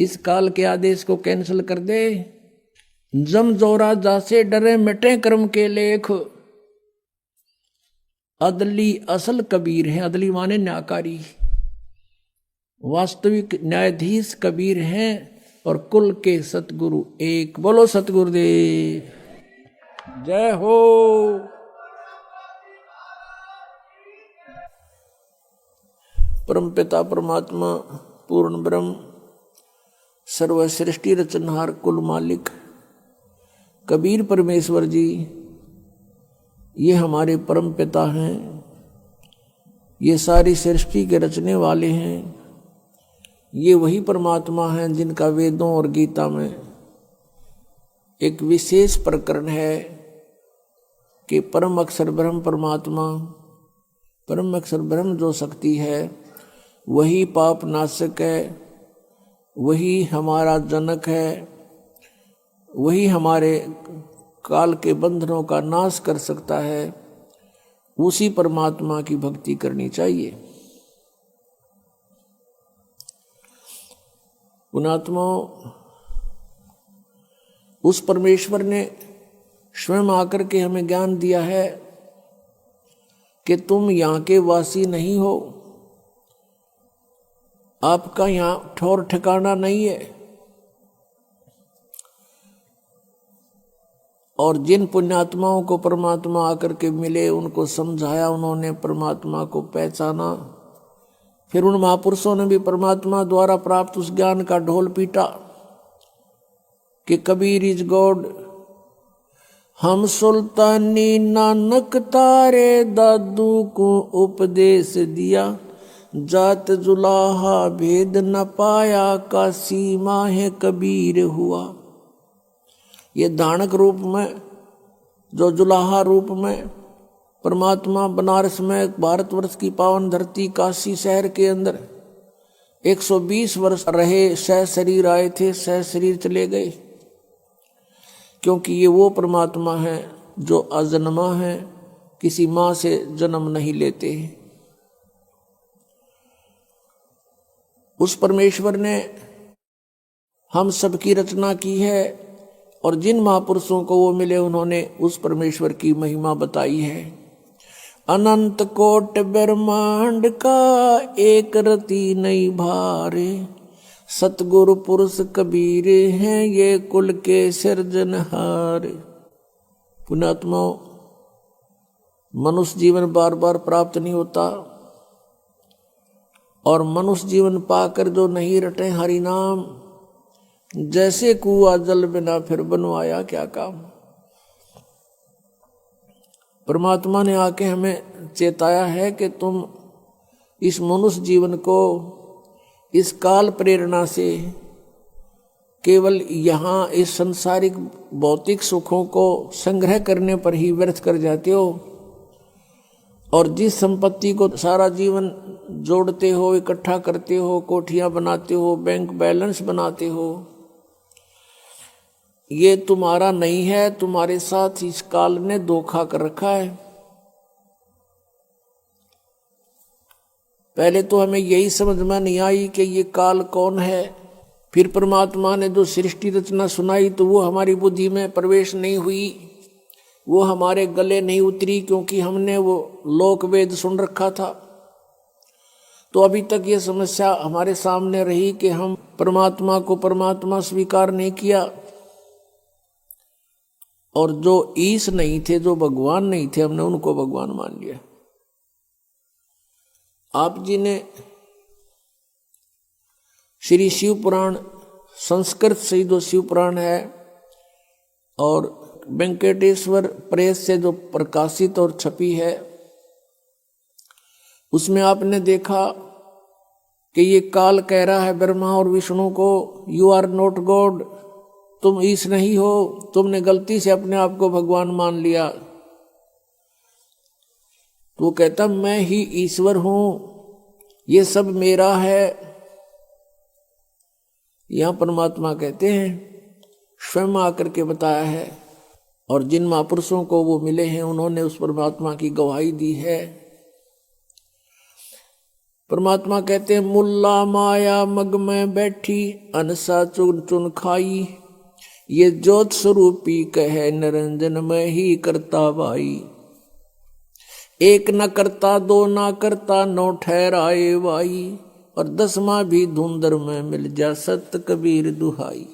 इस काल के आदेश को कैंसिल कर दे। जम जोरा जासे डरे मिटे कर्म के लेख, अदली असल कबीर है। अदली माने न्यायकारी, वास्तविक न्यायाधीश कबीर हैं, और कुल के सतगुरु एक। बोलो सतगुरुदेव जय हो। परमपिता परमात्मा पूर्ण ब्रह्म सर्व सृष्टि रचनहार कुल मालिक कबीर परमेश्वर जी, ये हमारे परम पिता हैं, ये सारी सृष्टि के रचने वाले हैं। ये वही परमात्मा हैं जिनका वेदों और गीता में एक विशेष प्रकरण है कि परम अक्षर ब्रह्म परमात्मा, परम अक्षर ब्रह्म जो शक्ति है वही पाप नाशक है, वही हमारा जनक है, वही हमारे काल के बंधनों का नाश कर सकता है। उसी परमात्मा की भक्ति करनी चाहिए। पुणात्मा, उस परमेश्वर ने स्वयं आकर के हमें ज्ञान दिया है कि तुम यहाँ के वासी नहीं हो, आपका यहाँ ठौर ठिकाना नहीं है। और जिन पुण्यात्माओं को परमात्मा आकर के मिले, उनको समझाया उन्होंने, परमात्मा को पहचाना, फिर उन महापुरुषों ने भी परमात्मा द्वारा प्राप्त उस ज्ञान का ढोल पीटा कि कबीर इज गॉड। हम सुल्तानी नानक तारे दादू को उपदेश दिया, जात जुलाहा भेद न पाया, का सीमा है कबीर हुआ। ये दानक रूप में, जो जुलाहा रूप में परमात्मा बनारस में, भारतवर्ष की पावन धरती काशी शहर के अंदर 120 वर्ष रहे, सह शरीर आए थे, सह शरीर चले गए, क्योंकि ये वो परमात्मा है जो अजन्मा है, किसी माँ से जन्म नहीं लेते। उस परमेश्वर ने हम सबकी रचना की है, और जिन महापुरुषों को वो मिले उन्होंने उस परमेश्वर की महिमा बताई है। अनंत कोट ब्रह्मांड का एक रति नहीं भारे, सतगुरु पुरुष कबीर हैं ये कुल के सिरजनहार। पुण्यात्मा, मनुष्य जीवन बार बार प्राप्त नहीं होता, और मनुष्य जीवन पाकर जो नहीं रटे हरि नाम, जैसे कुआ जल बिना फिर बनवाया क्या काम। परमात्मा ने आके हमें चेताया है कि तुम इस मनुष्य जीवन को इस काल प्रेरणा से केवल यहाँ इस सांसारिक भौतिक सुखों को संग्रह करने पर ही व्यर्थ कर जाते हो, और जिस संपत्ति को सारा जीवन जोड़ते हो, इकट्ठा करते हो, कोठियां बनाते हो, बैंक बैलेंस बनाते हो, ये तुम्हारा नहीं है, तुम्हारे साथ इस काल ने धोखा कर रखा है। पहले तो हमें यही समझ में नहीं आई कि ये काल कौन है। फिर परमात्मा ने जो सृष्टि रचना सुनाई तो वो हमारी बुद्धि में प्रवेश नहीं हुई, वो हमारे गले नहीं उतरी, क्योंकि हमने वो लोक वेद सुन रखा था। तो अभी तक ये समस्या हमारे सामने रही कि हम परमात्मा को परमात्मा स्वीकार नहीं किया, और जो ईश नहीं थे, जो भगवान नहीं थे, हमने उनको भगवान मान लिया। आप जी ने श्री शिव पुराण, संस्कृत से जो शिव पुराण है और वेंकटेश्वर प्रेस से जो प्रकाशित और छपी है, उसमें आपने देखा कि ये काल कह रहा है ब्रह्मा और विष्णु को, यू आर नॉट गॉड, तुम ईश नहीं हो, तुमने गलती से अपने आप को भगवान मान लिया। तो वो कहता मैं ही ईश्वर हूं, ये सब मेरा है। यहां परमात्मा कहते हैं स्वयं आकर के बताया है, और जिन महापुरुषों को वो मिले हैं उन्होंने उस परमात्मा की गवाही दी है। परमात्मा कहते हैं मुल्ला माया मग में बैठी अनसा चुन चुन खाई, ये ज्योत स्वरूपी कहे निरंजन में ही करता भाई। एक न करता दो ना करता नौ ठहराए भाई, और 10वां भी धुंधर में मिल जा सत कबीर दुहाई।